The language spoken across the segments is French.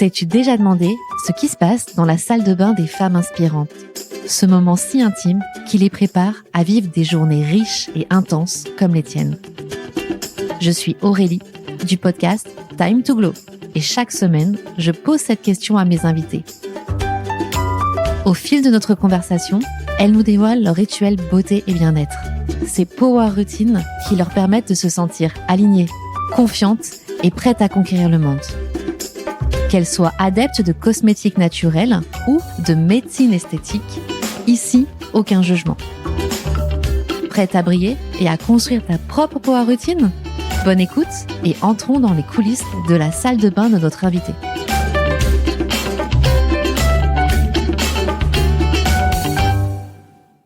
T'es-tu déjà demandé ce qui se passe dans la salle de bain des femmes inspirantes? Ce moment si intime qui les prépare à vivre des journées riches et intenses comme les tiennes. Je suis Aurélie du podcast Time to Glow et chaque semaine, je pose cette question à mes invités. Au fil de notre conversation, elles nous dévoilent leur rituel beauté et bien-être. Ces power routines qui leur permettent de se sentir alignées, confiantes et prêtes à conquérir le monde. Qu'elles soient adeptes de cosmétiques naturels ou de médecine esthétique, ici, aucun jugement. Prête à briller et à construire ta propre power routine? Bonne écoute et entrons dans les coulisses de la salle de bain de notre invité.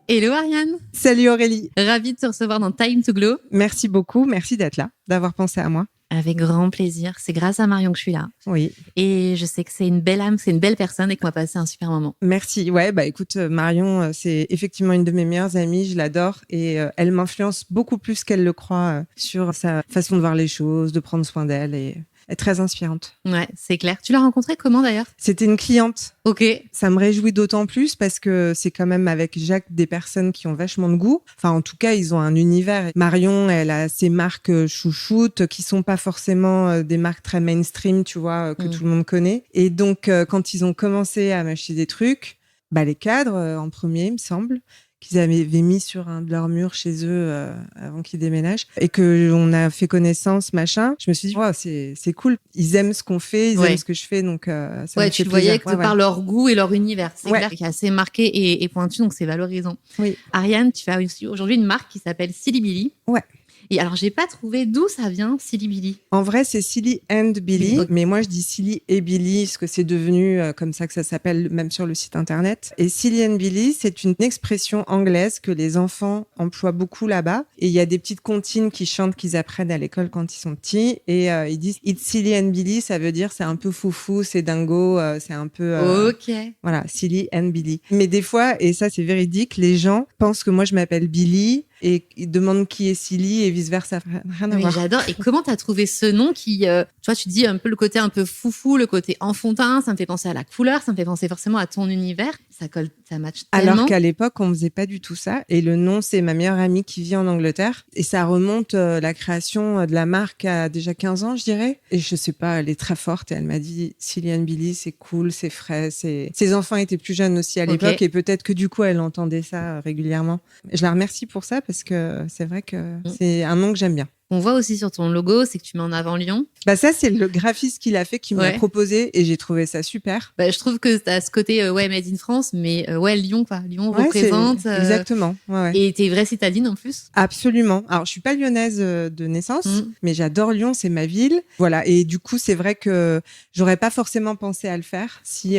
Hello Ariane. Salut Aurélie. Ravie de te recevoir dans Time to Glow. Merci beaucoup, merci d'être là, d'avoir pensé à moi. Avec grand plaisir. C'est grâce à Marion que je suis là. Oui. Et je sais que c'est une belle âme, c'est une belle personne et qu'on va passer un super moment. Merci. Ouais, écoute, Marion, c'est effectivement une de mes meilleures amies, je l'adore et elle m'influence beaucoup plus qu'elle le croit sur sa façon de voir les choses, de prendre soin d'elle et est très inspirante. Ouais, c'est clair. Tu l'as rencontrée comment d'ailleurs? C'était une cliente. Ok. Ça me réjouit d'autant plus parce que c'est quand même avec Jacques des personnes qui ont vachement de goût. Enfin, en tout cas, ils ont un univers. Marion, elle a ses marques chouchoutes qui sont pas forcément des marques très mainstream, tu vois, que tout le monde connaît. Et donc, quand ils ont commencé à m'acheter des trucs, les cadres en premier, il me semble, qu'ils avaient mis sur un de leurs murs chez eux avant qu'ils déménagent et que on a fait connaissance, machin. Je me suis dit, wow, c'est cool. Ils aiment ce qu'on fait, ils aiment ce que je fais, donc ça me fait tu le plaisir. voyais que par leur goût et leur univers. C'est clair qui est assez marqué et pointu, donc c'est valorisant. Oui. Ariane, tu as aussi aujourd'hui une marque qui s'appelle Silly Billy. Ouais. Et alors, j'ai pas trouvé d'où ça vient, Silly Billy. En vrai, c'est Silly and Billy, mais moi je dis Silly et Billy, parce que c'est devenu comme ça que ça s'appelle, même sur le site internet. Et Silly and Billy, c'est une expression anglaise que les enfants emploient beaucoup là-bas. Et il y a des petites comptines qui chantent, qu'ils apprennent à l'école quand ils sont petits. Et ils disent It's Silly and Billy, ça veut dire c'est un peu foufou, c'est dingo, c'est un peu... Ok. Voilà, Silly and Billy. Mais des fois, et ça c'est véridique, les gens pensent que moi je m'appelle Billy et ils demandent qui est Silly et vice-versa. Rien à voir. J'adore. Et comment t'as trouvé ce nom qui, tu vois, tu dis un peu le côté un peu foufou, le côté enfantin, ça me fait penser à la couleur, ça me fait penser forcément à ton univers. Ça colle, ça match tellement. Alors qu'à l'époque, on faisait pas du tout ça. Et le nom, c'est ma meilleure amie qui vit en Angleterre. Et ça remonte, la création de la marque à déjà 15 ans, je dirais. Et je sais pas, elle est très forte. Et elle m'a dit, Silly and Billy, c'est cool, c'est frais. Ses enfants étaient plus jeunes aussi à l'époque. Et peut-être que du coup, elle entendait ça régulièrement. Je la remercie pour ça parce que c'est vrai que c'est un nom que j'aime bien. On voit aussi sur ton logo, c'est que tu mets en avant Lyon. Ça, c'est le graphiste qui l'a fait, qui me l'a proposé et j'ai trouvé ça super. Je trouve que t'as ce côté, made in France, mais Lyon, quoi. Lyon représente. Exactement. Ouais. Et t'es vraie citadine en plus? Absolument. Alors, je suis pas lyonnaise de naissance, mais j'adore Lyon, c'est ma ville. Voilà. Et du coup, c'est vrai que j'aurais pas forcément pensé à le faire si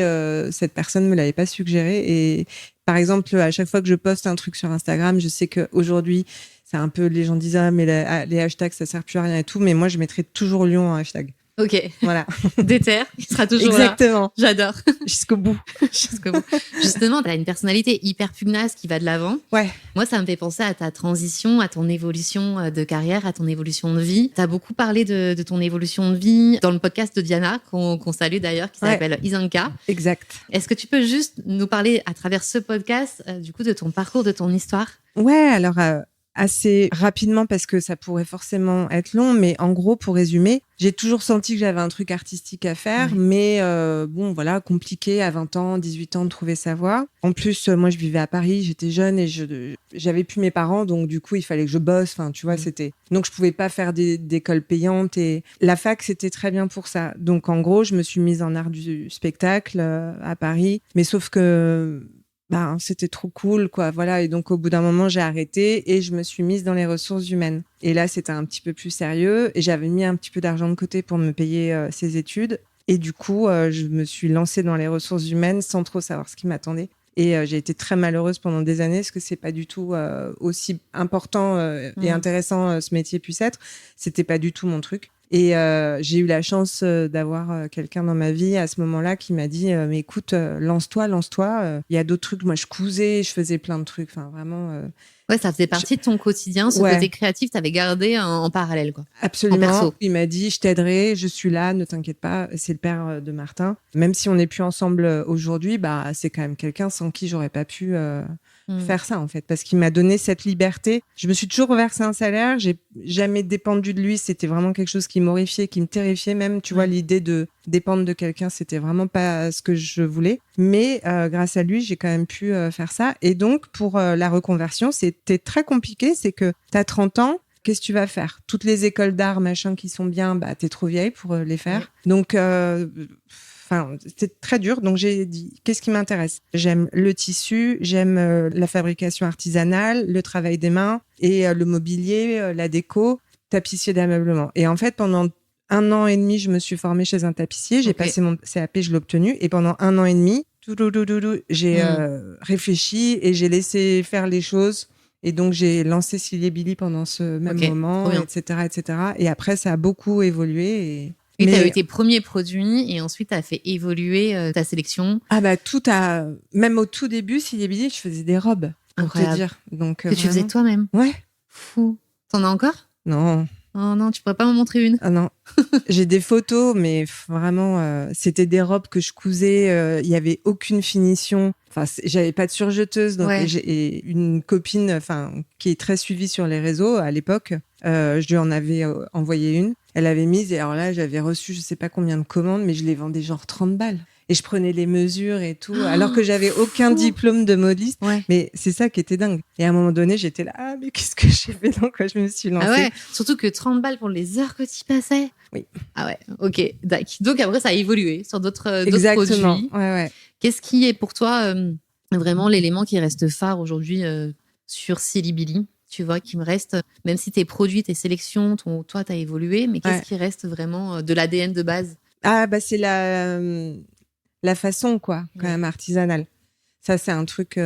cette personne me l'avait pas suggéré. Et par exemple, à chaque fois que je poste un truc sur Instagram, je sais qu'aujourd'hui, c'est un peu, les gens disent, mais les hashtags, ça sert plus à rien et tout. Mais moi, je mettrai toujours Lyon en hashtag. Ok. Voilà. Déter, il sera toujours Exactement. là. J'adore. Jusqu'au bout. Jusqu'au bout. Justement, t'as une personnalité hyper pugnace qui va de l'avant. Ouais. Moi, ça me fait penser à ta transition, à ton évolution de carrière, à ton évolution de vie. T'as beaucoup parlé de ton évolution de vie dans le podcast de Diana, qu'on salue d'ailleurs, qui s'appelle Isanka. Exact. Est-ce que tu peux juste nous parler à travers ce podcast, du coup, de ton parcours, de ton histoire? Ouais, alors... assez rapidement parce que ça pourrait forcément être long, mais en gros, pour résumer, j'ai toujours senti que j'avais un truc artistique à faire, mais compliqué à 20 ans, 18 ans de trouver sa voie. En plus, moi, je vivais à Paris, j'étais jeune et j'avais plus mes parents, donc du coup, il fallait que je bosse, enfin, tu vois, c'était... Donc, je pouvais pas faire d'école payante et la fac, c'était très bien pour ça. Donc, en gros, je me suis mise en art du spectacle à Paris, mais sauf que... c'était trop cool, quoi. Voilà. Et donc, au bout d'un moment, j'ai arrêté et je me suis mise dans les ressources humaines. Et là, c'était un petit peu plus sérieux et j'avais mis un petit peu d'argent de côté pour me payer ces études. Et du coup, je me suis lancée dans les ressources humaines sans trop savoir ce qui m'attendait. Et j'ai été très malheureuse pendant des années parce que c'est pas du tout aussi important et intéressant ce métier puisse être. C'était pas du tout mon truc. Et j'ai eu la chance d'avoir quelqu'un dans ma vie à ce moment-là qui m'a dit mais écoute, lance-toi. Il y a d'autres trucs. Moi, je cousais, je faisais plein de trucs. Enfin, vraiment. Ouais, ça faisait partie de ton quotidien. Ce côté créatif, tu avais gardé en parallèle, quoi. Absolument. En perso. Il m'a dit je t'aiderai, je suis là, ne t'inquiète pas. C'est le père de Martin. Même si on n'est plus ensemble aujourd'hui, bah c'est quand même quelqu'un sans qui j'aurais pas pu faire ça en fait, parce qu'il m'a donné cette liberté. Je me suis toujours versé un salaire, j'ai jamais dépendu de lui, c'était vraiment quelque chose qui m'horrifiait, qui me terrifiait même, tu vois, l'idée de dépendre de quelqu'un, c'était vraiment pas ce que je voulais. Mais grâce à lui, j'ai quand même pu faire ça. Et donc pour la reconversion, c'était très compliqué, c'est que t'as 30 ans, qu'est-ce que tu vas faire? Toutes les écoles d'art, machin, qui sont bien, bah t'es trop vieille pour les faire. Ouais. Donc c'était très dur. Donc, j'ai dit, qu'est-ce qui m'intéresse? J'aime le tissu, j'aime la fabrication artisanale, le travail des mains et le mobilier, la déco, tapissier d'ameublement. Et en fait, pendant 1 an et demi, je me suis formée chez un tapissier. J'ai passé mon CAP, je l'ai obtenu. Et pendant 1 an et demi, j'ai réfléchi et j'ai laissé faire les choses. Et donc, j'ai lancé Silly Billy pendant ce même moment, etc. Et après, ça a beaucoup évolué. Et tu as eu tes premiers produits et ensuite tu as fait évoluer ta sélection. Ah bah même au tout début, Silly Billy, je faisais des robes, pour te dire. Donc, que tu faisais toi-même. Ouais. Fou. T'en as encore? Non. Oh non, tu pourrais pas m'en montrer une? Ah non. J'ai des photos, mais vraiment, c'était des robes que je cousais. Il y avait aucune finition. Enfin, j'avais pas de surjeteuse. Donc, j'ai une copine, qui est très suivie sur les réseaux à l'époque. Je lui en avais envoyé une. Elle avait mise, et alors là, j'avais reçu je sais pas combien de commandes, mais je les vendais genre 30 balles. Et je prenais les mesures et tout, alors que j'avais aucun diplôme de modiste. Ouais. Mais c'est ça qui était dingue. Et à un moment donné, j'étais là, mais qu'est-ce que j'ai fait? Dans quoi je me suis lancée? Ah ouais, surtout que 30 balles pour les heures que tu passais. Oui. Ah ouais, ok. Donc après, ça a évolué sur d'autres produits. Ouais. Qu'est-ce qui est pour toi vraiment l'élément qui reste phare aujourd'hui sur Silly Billy? Tu vois, qui me reste, même si tes produits, tes sélections, toi, t'as évolué, mais qu'est-ce qui reste vraiment de l'ADN de base? Ah, bah, c'est la façon, quoi, quand même, artisanale. Ça, c'est un truc,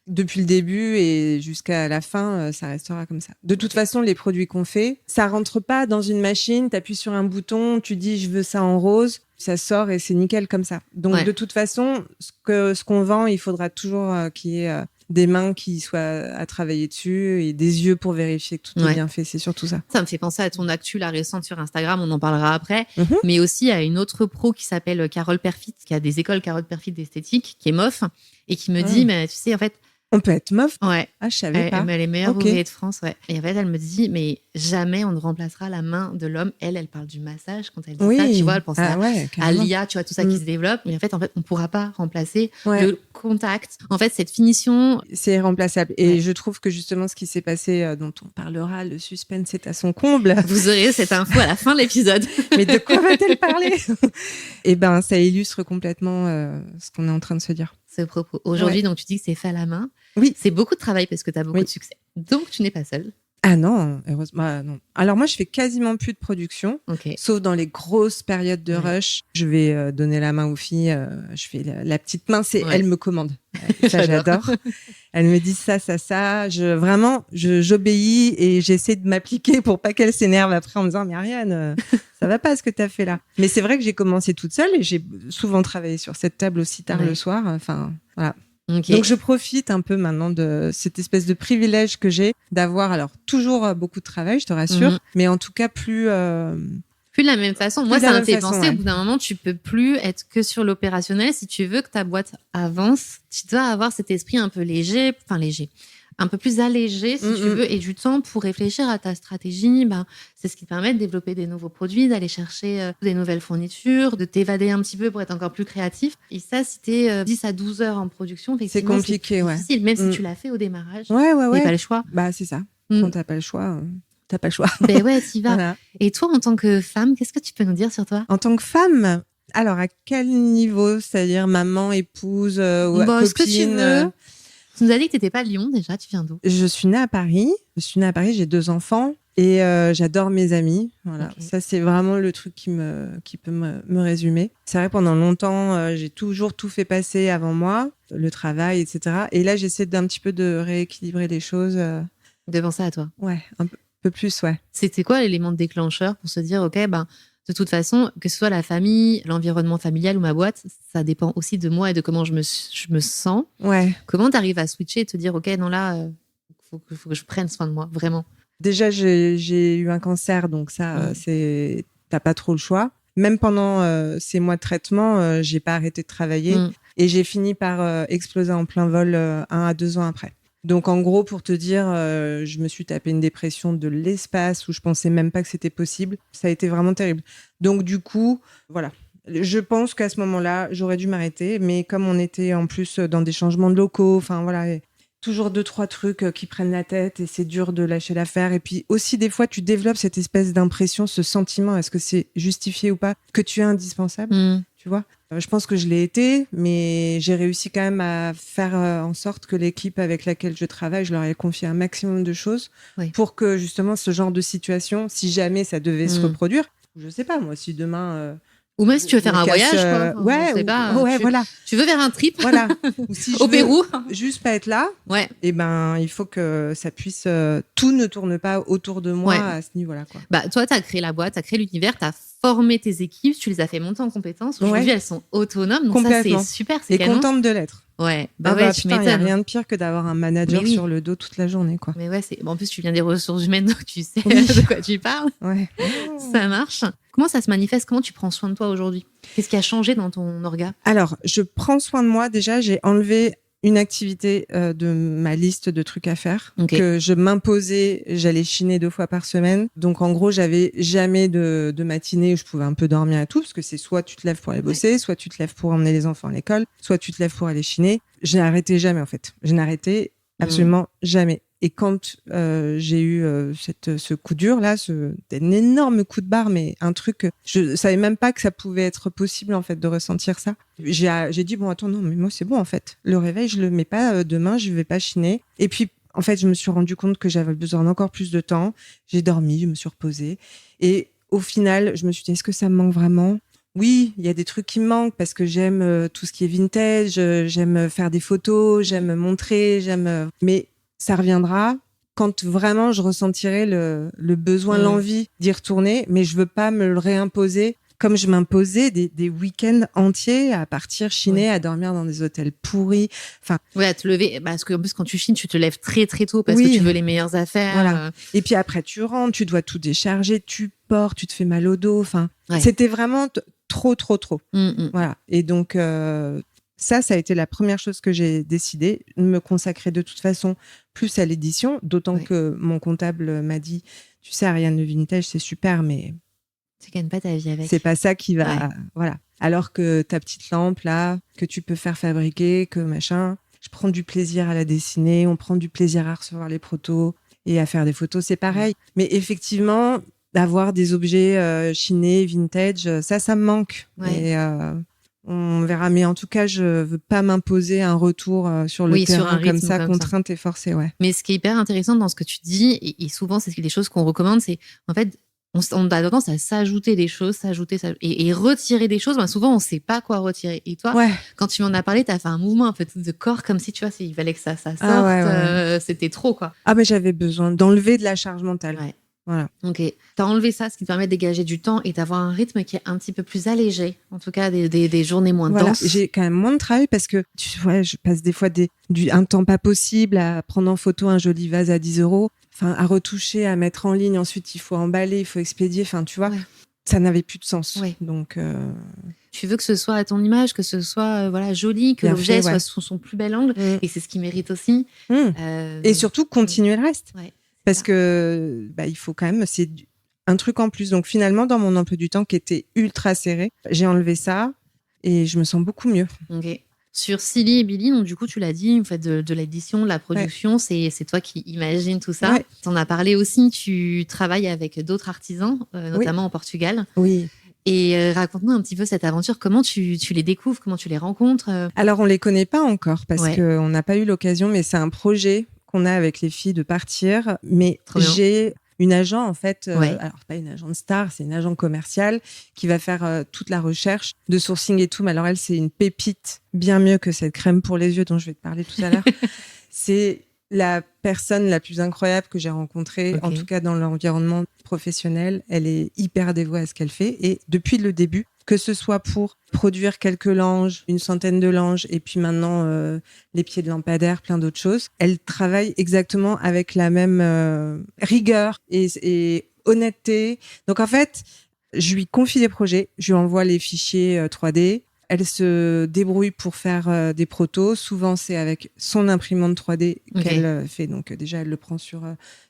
depuis le début et jusqu'à la fin, ça restera comme ça. De toute façon, les produits qu'on fait, ça rentre pas dans une machine, t'appuies sur un bouton, tu dis, je veux ça en rose, ça sort et c'est nickel comme ça. Donc, de toute façon, ce qu'on vend, il faudra toujours qu'il y ait des mains qui soient à travailler dessus et des yeux pour vérifier que tout est bien fait. C'est surtout ça. Ça me fait penser à ton actu, la récente sur Instagram, on en parlera après, mais aussi à une autre pro qui s'appelle Carole Perfit, qui a des écoles Carole Perfit d'esthétique, qui est MOF, et qui me dit, mais tu sais, en fait, on peut être MOF? Ouais. Ah, je savais pas. Elle est meilleure ouvrière de France, ouais. Et en fait, elle me dit, mais jamais on ne remplacera la main de l'homme. Elle parle du massage quand elle dit ça. Tu vois, elle pense à l'IA, tu vois, tout ça qui se développe. Mais en fait, on ne pourra pas remplacer le contact. En fait, cette finition. C'est remplaçable. Et je trouve que justement, ce qui s'est passé, dont on parlera, le suspense est à son comble. Vous aurez cette info à la fin de l'épisode. Mais de quoi va-t-elle parler? Eh ben, ça illustre complètement ce qu'on est en train de se dire. Ce propos. Aujourd'hui, donc, tu dis que c'est fait à la main. Oui. C'est beaucoup de travail parce que tu as beaucoup de succès. Donc, tu n'es pas seule. Ah non, heureusement, non. Alors moi, je fais quasiment plus de production, sauf dans les grosses périodes de rush. Je vais donner la main aux filles. Je fais la petite main, c'est elle me commande. Ça, j'adore. Elle me dit ça. Vraiment, j'obéis et j'essaie de m'appliquer pour pas qu'elle s'énerve après en me disant mais Ariane, ça va pas ce que t'as fait là. Mais c'est vrai que j'ai commencé toute seule et j'ai souvent travaillé sur cette table aussi tard le soir. Enfin, voilà. Donc, je profite un peu maintenant de cette espèce de privilège que j'ai d'avoir, alors, toujours beaucoup de travail, je te rassure, mais en tout cas, plus de la même façon. Moi, ça me fait penser, au bout d'un moment, tu peux plus être que sur l'opérationnel. Si tu veux que ta boîte avance, tu dois avoir cet esprit un peu léger, un peu plus allégé, si tu veux, et du temps pour réfléchir à ta stratégie. C'est ce qui te permet de développer des nouveaux produits, d'aller chercher des nouvelles fournitures, de t'évader un petit peu pour être encore plus créatif. Et ça, si t'es 10 à 12 heures en production, c'est compliqué, c'est difficile, même si tu l'as fait au démarrage. Ouais. T'as pas le choix. Bah, c'est ça. Quand t'as pas le choix, t'as pas le choix. Ben ouais, t'y vas. Voilà. Et toi, en tant que femme, qu'est-ce que tu peux nous dire sur toi? En tant que femme, alors, à quel niveau? C'est-à-dire maman, épouse, ou copine? Ce que tu veux. Tu nous as dit que tu n'étais pas à Lyon déjà, tu viens d'où? Je suis née à Paris, j'ai 2 enfants et j'adore mes amis. Voilà. Ça, c'est vraiment le truc qui peut me résumer. C'est vrai, pendant longtemps, j'ai toujours tout fait passer avant moi, le travail, etc. Et là, j'essaie d'un petit peu de rééquilibrer les choses. De penser à toi. Ouais, un peu. peu plus, ouais. C'était quoi l'élément déclencheur pour se dire, OK, de toute façon, que ce soit la famille, l'environnement familial ou ma boîte, ça dépend aussi de moi et de comment je me sens. Ouais. Comment tu arrives à switcher et te dire, OK, non, là, faut que je prenne soin de moi, vraiment. Déjà, j'ai eu un cancer, donc ça, t'as pas trop le choix. Même pendant ces mois de traitement, j'ai pas arrêté de travailler et j'ai fini par exploser en plein vol 1 à 2 ans après. Donc, en gros, pour te dire, je me suis tapé une dépression de l'espace où je pensais même pas que c'était possible. Ça a été vraiment terrible. Donc, du coup, voilà. Je pense qu'à ce moment-là, j'aurais dû m'arrêter. Mais comme on était en plus dans des changements de locaux, enfin voilà, toujours 2-3 trucs qui prennent la tête et c'est dur de lâcher l'affaire. Et puis aussi, des fois, tu développes cette espèce d'impression, ce sentiment, est-ce que c'est justifié ou pas, que tu es indispensable, tu vois. Je pense que je l'ai été, mais j'ai réussi quand même à faire en sorte que l'équipe avec laquelle je travaille, je leur ai confié un maximum de choses pour que justement ce genre de situation, si jamais ça devait se reproduire, je sais pas moi, si demain... ou même si tu veux faire un voyage, quoi. Ouais, voilà. Tu veux faire un trip, voilà. Ou si au Pérou, juste pas être là. Et il faut que ça puisse. Tout ne tourne pas autour de moi à ce niveau-là, quoi. Toi, t'as créé la boîte, t'as créé l'univers, t'as formé tes équipes, tu les as fait monter en compétences. Aujourd'hui, elles sont autonomes, donc ça c'est super, c'est canon. Et contente de l'être. Ouais, tu m'étonnes. Il n'y a rien de pire que d'avoir un manager sur le dos toute la journée, quoi. Mais ouais, en plus tu viens des ressources humaines, donc tu sais de quoi tu parles. Ouais. Ça marche. Comment ça se manifeste? Comment tu prends soin de toi aujourd'hui? Qu'est-ce qui a changé dans ton orga? Alors, je prends soin de moi. Déjà, j'ai enlevé une activité de ma liste de trucs à faire que je m'imposais. J'allais chiner 2 fois par semaine. Donc, en gros, j'avais jamais de matinée où je pouvais un peu dormir à tout, parce que c'est soit tu te lèves pour aller bosser, soit tu te lèves pour emmener les enfants à l'école, soit tu te lèves pour aller chiner. Je n'ai arrêté jamais, en fait. Je n'ai arrêté absolument jamais. Et quand j'ai eu ce coup dur là, un énorme coup de barre, mais un truc, je savais même pas que ça pouvait être possible en fait de ressentir ça. J'ai dit bon attends non mais moi c'est bon en fait. Le réveil je le mets pas demain, je vais pas chiner. Et puis en fait je me suis rendu compte que j'avais besoin d'encore plus de temps. J'ai dormi, je me suis reposée et au final je me suis dit est-ce que ça me manque vraiment? Oui, il y a des trucs qui me manquent parce que j'aime tout ce qui est vintage, j'aime faire des photos, j'aime montrer, mais ça reviendra quand vraiment je ressentirai le besoin, l'envie d'y retourner, mais je veux pas me le réimposer comme je m'imposais des week-ends entiers à partir chiner, à dormir dans des hôtels pourris. Enfin, à te lever, parce qu'en plus quand tu chines, tu te lèves très très tôt parce que tu veux les meilleures affaires. Voilà. Et puis après tu rentres, tu dois tout décharger, tu portes, tu te fais mal au dos. Enfin, c'était vraiment trop. Voilà. Et donc ça a été la première chose que j'ai décidé, de me consacrer de toute façon plus à l'édition, d'autant que mon comptable m'a dit, tu sais Ariane, le vintage c'est super, mais tu gagnes pas ta vie avec. C'est pas ça qui va, voilà. Alors que ta petite lampe là, que tu peux faire fabriquer, que machin, je prends du plaisir à la dessiner, on prend du plaisir à recevoir les protos et à faire des photos, c'est pareil. Mais effectivement, d'avoir des objets chinés, vintage, ça me manque. Et on verra, mais en tout cas, je veux pas m'imposer un retour sur le terrain comme ça, contrainte et forcée, Mais ce qui est hyper intéressant dans ce que tu dis, et souvent c'est des choses qu'on recommande, c'est en fait, on a tendance à s'ajouter des choses, et retirer des choses. Souvent, on sait pas quoi retirer. Et toi, quand tu m'en as parlé, tu as fait un mouvement un peu de corps, comme si, tu vois, il fallait que ça sorte. C'était trop, quoi. Ah, mais j'avais besoin d'enlever de la charge mentale. Voilà. Ok. T'as enlevé ça, ce qui te permet de dégager du temps et d'avoir un rythme qui est un petit peu plus allégé. En tout cas, des journées moins denses. J'ai quand même moins de travail parce que je passe des fois un temps pas possible à prendre en photo un joli vase à 10 €, enfin à retoucher, à mettre en ligne. Ensuite, il faut emballer, il faut expédier. Enfin, tu vois, ça n'avait plus de sens. Donc, tu veux que ce soit à ton image, que ce soit joli, que l'objet soit sous son plus bel angle. Et c'est ce qui mérite aussi. Et surtout continuer le reste. Parce que il faut quand même, c'est un truc en plus. Donc finalement, dans mon emploi du temps qui était ultra serré, j'ai enlevé ça et je me sens beaucoup mieux. Ok. Sur Silly et Billy, donc du coup, tu l'as dit, vous faites de l'édition, de la production, c'est toi qui imagines tout ça. Tu en as parlé aussi, tu travailles avec d'autres artisans, notamment au Portugal. Oui. Et raconte-nous un petit peu cette aventure, comment tu les découvres, comment tu les rencontres. Alors, on les connaît pas encore parce qu'on n'a pas eu l'occasion, mais c'est un projet qu'on a avec les filles de partir. Mais j'ai une agent, en fait, alors pas une agent de star, c'est une agent commerciale qui va faire toute la recherche de sourcing et tout. Mais alors elle, c'est une pépite, bien mieux que cette crème pour les yeux dont je vais te parler tout à l'heure. C'est la personne la plus incroyable que j'ai rencontrée, Ok. en tout cas dans l'environnement professionnel. Elle est hyper dévouée à ce qu'elle fait. Et depuis le début, que ce soit pour produire quelques langes, une centaine de langes, et puis maintenant les pieds de lampadaire, plein d'autres choses, elle travaille exactement avec la même rigueur et honnêteté. Donc en fait, je lui confie des projets, je lui envoie les fichiers 3D. Elle se débrouille pour faire des protos. Souvent, c'est avec son imprimante 3D qu'elle fait. Donc déjà, elle le prend sur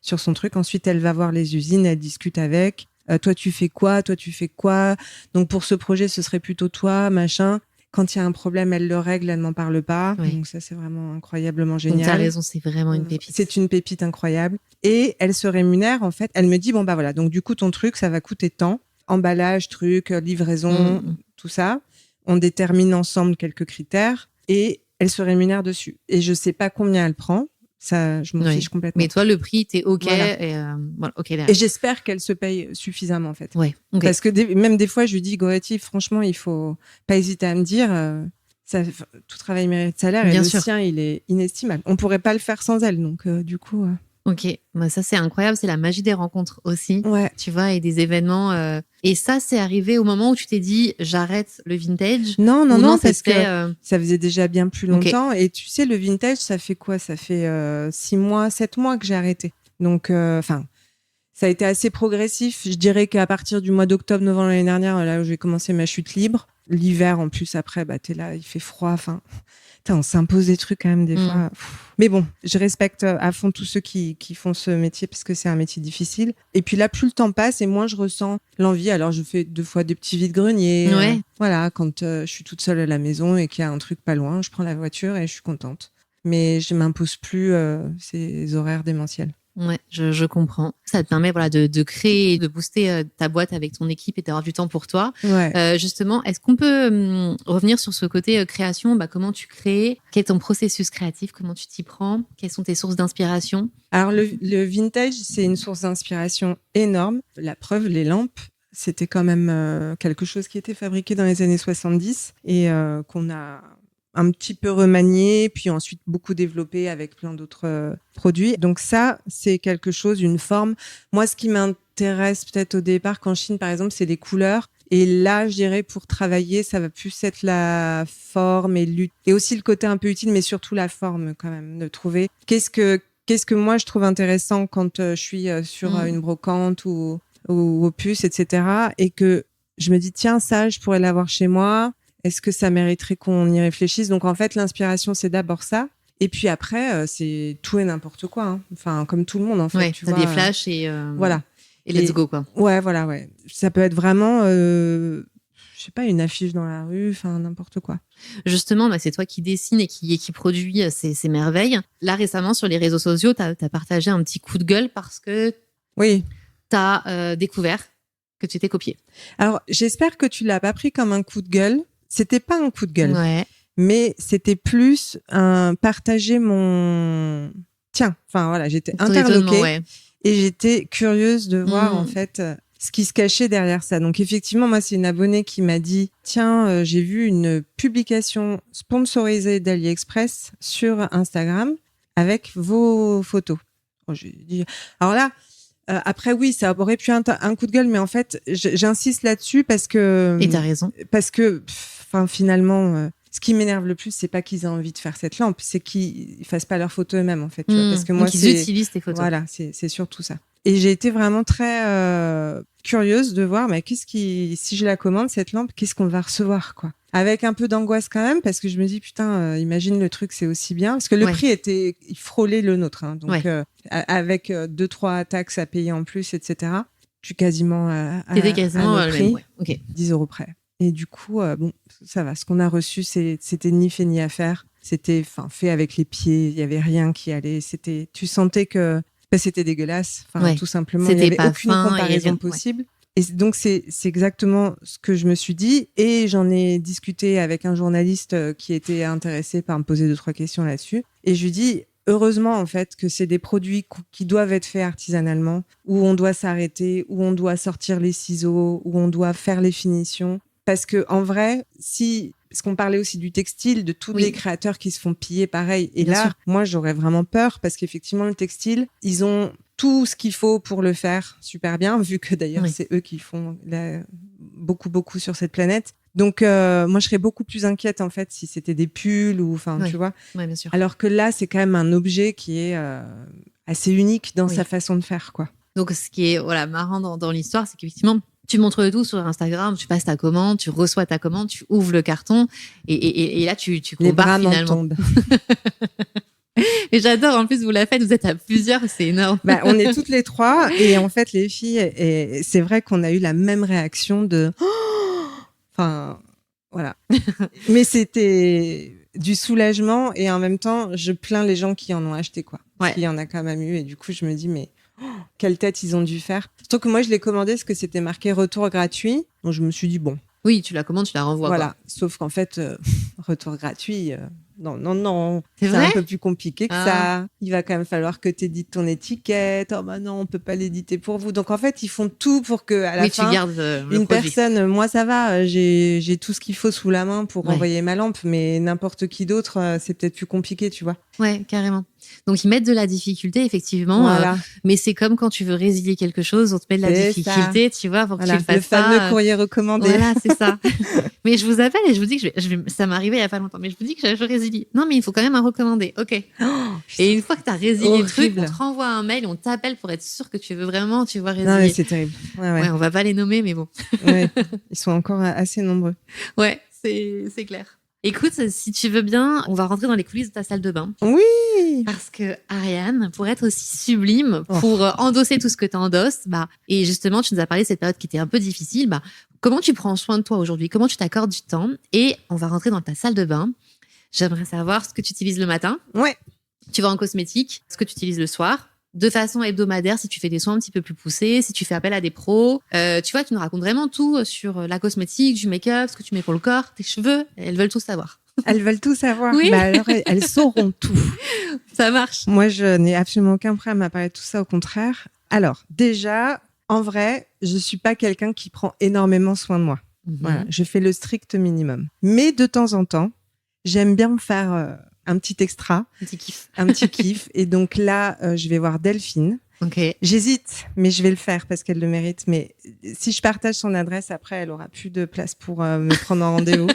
son truc. Ensuite, elle va voir les usines, elle discute avec. Toi, tu fais quoi ? Toi, tu fais quoi ? Donc pour ce projet, ce serait plutôt toi, machin. Quand il y a un problème, elle le règle, elle m'en parle pas. Oui. Donc ça, c'est vraiment incroyablement Donc génial. t'as raison, c'est vraiment une pépite. C'est une pépite incroyable. Et elle se rémunère, en fait. Elle me dit, bon, bah voilà, donc du coup, ton truc, ça va coûter tant. Emballage, truc, livraison, tout ça. On détermine ensemble quelques critères et elle se rémunère dessus. Et je sais pas combien elle prend. Ça, je m'en fiche complètement. Mais toi, le prix, t'es OK. Voilà. Et, voilà, OK, et j'espère qu'elle se paye suffisamment, en fait. Ouais, okay. Parce que même des fois, je lui dis, Goretti, franchement, il faut pas hésiter à me dire, tout travail mérite salaire. Bien et sûr. Le sien, il est inestimable. On pourrait pas le faire sans elle. Donc, du coup... Ok, bah ça c'est incroyable, c'est la magie des rencontres aussi, ouais. Tu vois, et des événements. Et ça, c'est arrivé au moment où tu t'es dit, j'arrête le vintage. Non, parce que ça faisait déjà bien plus longtemps. Okay. Et tu sais, le vintage, ça fait quoi ? Ça fait 6 mois, 7 mois que j'ai arrêté. Donc, ça a été assez progressif. Je dirais qu'à partir du mois d'octobre, novembre l'année dernière, là où j'ai commencé ma chute libre. L'hiver, en plus, après, bah, t'es là, il fait froid. Enfin, on s'impose des trucs quand même des fois. Mais bon, je respecte à fond tous ceux qui font ce métier parce que c'est un métier difficile. Et puis là, plus le temps passe et moins je ressens l'envie. Alors, je fais 2 fois des petits vides-greniers. Ouais. Voilà, quand je suis toute seule à la maison et qu'il y a un truc pas loin, je prends la voiture et je suis contente. Mais je m'impose plus ces horaires démentiels. Ouais, je comprends. Ça te permet de créer, de booster ta boîte avec ton équipe et d'avoir du temps pour toi. Ouais. Justement, est-ce qu'on peut revenir sur ce côté création ? Comment tu crées ? Quel est ton processus créatif ? Comment tu t'y prends ? Quelles sont tes sources d'inspiration ? Alors, le vintage, c'est une source d'inspiration énorme. La preuve, les lampes, c'était quand même quelque chose qui était fabriqué dans les années 70 et qu'on a un petit peu remanié, puis ensuite beaucoup développé avec plein d'autres produits. Donc ça, c'est quelque chose, une forme. Moi, ce qui m'intéresse peut-être au départ, qu'en Chine, par exemple, c'est les couleurs. Et là, je dirais, pour travailler, ça va plus être la forme et aussi le côté un peu utile, mais surtout la forme quand même, de trouver qu'est-ce que moi, je trouve intéressant quand je suis sur une brocante ou au puce, etc. Et que je me dis, tiens, ça, je pourrais l'avoir chez moi. Est-ce que ça mériterait qu'on y réfléchisse ? Donc, en fait, l'inspiration, c'est d'abord ça. Et puis après, c'est tout et n'importe quoi. Hein. Enfin, comme tout le monde, en fait. Ouais, tu t'as vois, des flashs et voilà. Et let's go, quoi. Ouais, voilà, ouais. Ça peut être vraiment, je sais pas, une affiche dans la rue, enfin, n'importe quoi. Justement, c'est toi qui dessine et qui produit ces merveilles. Là, récemment, sur les réseaux sociaux, t'as partagé un petit coup de gueule parce que oui, t'as découvert que tu t'es copié. Alors, j'espère que tu l'as pas pris comme un coup de gueule. C'était pas un coup de gueule. Ouais. Mais c'était plus un partager mon... Tiens, enfin voilà, j'étais interloquée et j'étais curieuse de voir en fait ce qui se cachait derrière ça. Donc effectivement, moi, c'est une abonnée qui m'a dit « Tiens, j'ai vu une publication sponsorisée d'AliExpress sur Instagram avec vos photos. » J'ai dit... Alors là... après, oui, ça aurait pu être un coup de gueule, mais en fait, j'insiste là-dessus parce que... Et t'as raison. Parce que, finalement, ce qui m'énerve le plus, c'est pas qu'ils aient envie de faire cette lampe, c'est qu'ils fassent pas leurs photos eux-mêmes, en fait. Tu vois, parce que moi, donc ils utilisent tes photos. Voilà, c'est surtout ça. Et j'ai été vraiment très curieuse de voir, mais si je la commande, cette lampe, qu'est-ce qu'on va recevoir, quoi. Avec un peu d'angoisse quand même, parce que je me dis, putain, imagine le truc, c'est aussi bien. Parce que le prix il frôlait le nôtre. Hein, donc, avec 2-3 taxes à payer en plus, etc., tu quasiment à quasiment le prix, même, okay. 10 € près. Et du coup, bon, ça va. Ce qu'on a reçu, c'était ni fait ni à faire. C'était fait avec les pieds. Il y avait rien qui allait. Tu sentais que c'était dégueulasse. Tout simplement, il n'y avait aucune comparaison possible. Et donc, c'est exactement ce que je me suis dit. Et j'en ai discuté avec un journaliste qui était intéressé par me poser 2-3 questions là-dessus. Et je lui dis, heureusement, en fait, que c'est des produits qui doivent être faits artisanalement, où on doit s'arrêter, où on doit sortir les ciseaux, où on doit faire les finitions. Parce que, en vrai, si Parce qu'on parlait aussi du textile, de tous Oui. les créateurs qui se font piller pareil. Et Bien là, sûr. moi, j'aurais vraiment peur parce qu'effectivement, le textile, ils ont tout ce qu'il faut pour le faire super bien, vu que d'ailleurs, Oui. c'est eux qui font beaucoup sur cette planète. Donc, moi, je serais beaucoup plus inquiète, en fait, si c'était des pulls ou, enfin, Oui. tu vois. Ouais, bien sûr. Alors que là, c'est quand même un objet qui est assez unique dans Oui. sa façon de faire, quoi. Donc, ce qui est marrant dans l'histoire, c'est qu'effectivement, tu montres le tout sur Instagram, tu passes ta commande, tu reçois ta commande, tu ouvres le carton et là, tu Les bras compares m'en finalement. tombent. Et j'adore, en plus, vous la faites, vous êtes à plusieurs, c'est énorme. Bah, on est toutes les trois et en fait, les filles, et c'est vrai qu'on a eu la même réaction de... Enfin, voilà. Mais c'était du soulagement et en même temps, je plains les gens qui en ont acheté, quoi. Parce qu'il y en a quand même eu et du coup, je me dis, mais quelle tête ils ont dû faire. Surtout que moi, je l'ai commandé parce que c'était marqué retour gratuit. Donc, je me suis dit, bon. Oui, tu la commandes, tu la renvoies. Voilà. Quoi. Sauf qu'en fait, retour gratuit, non. C'est C'est vrai un peu plus compliqué que ça. Il va quand même falloir que tu édites ton étiquette. Oh, bah non, on peut pas l'éditer pour vous. Donc, en fait, ils font tout pour que, à la fin, tu gardes une produit. personne, moi, ça va, j'ai tout ce qu'il faut sous la main pour envoyer ma lampe, mais n'importe qui d'autre, c'est peut-être plus compliqué, tu vois. Ouais, carrément. Donc, ils mettent de la difficulté, effectivement. Voilà. Mais c'est comme quand tu veux résilier quelque chose, on te met de la difficulté, tu vois, pour que tu le fasses. Le fameux courrier recommandé. Voilà, c'est ça. Mais je vous appelle et je vous dis que ça m'est arrivé il y a pas longtemps, mais je vous dis que je résilie. Non, mais il faut quand même un recommandé. OK. Et une fois que tu as résilié le truc, on te renvoie un mail, on t'appelle pour être sûr que tu veux vraiment, tu vois, résilier. Non, mais c'est terrible. Ouais, on va pas les nommer, mais bon. Ouais, ils sont encore assez nombreux. Ouais, c'est clair. Écoute, si tu veux bien, on va rentrer dans les coulisses de ta salle de bain. Oui. Parce que Ariane, pour être aussi sublime, pour endosser tout ce que tu endosses, et justement, tu nous as parlé de cette période qui était un peu difficile, comment tu prends soin de toi aujourd'hui? Comment tu t'accordes du temps? Et on va rentrer dans ta salle de bain. J'aimerais savoir ce que tu utilises le matin. Ouais. Tu vas en cosmétique, ce que tu utilises le soir. De façon hebdomadaire, si tu fais des soins un petit peu plus poussés, si tu fais appel à des pros. Tu vois, tu nous racontes vraiment tout sur la cosmétique, du make-up, ce que tu mets pour le corps, tes cheveux. Elles veulent tout savoir. Elles veulent tout savoir. Oui. Alors, elles sauront tout. Ça marche. Moi, je n'ai absolument aucun problème à parler de tout ça, au contraire. Alors, déjà, en vrai, je suis pas quelqu'un qui prend énormément soin de moi. Voilà, je fais le strict minimum. Mais de temps en temps, j'aime bien me faire un petit extra. Un petit kiff. Un petit kiff. Et donc là, je vais voir Delphine. Okay. J'hésite, mais je vais le faire parce qu'elle le mérite. Mais si je partage son adresse, après, elle aura plus de place pour me prendre en rendez-vous.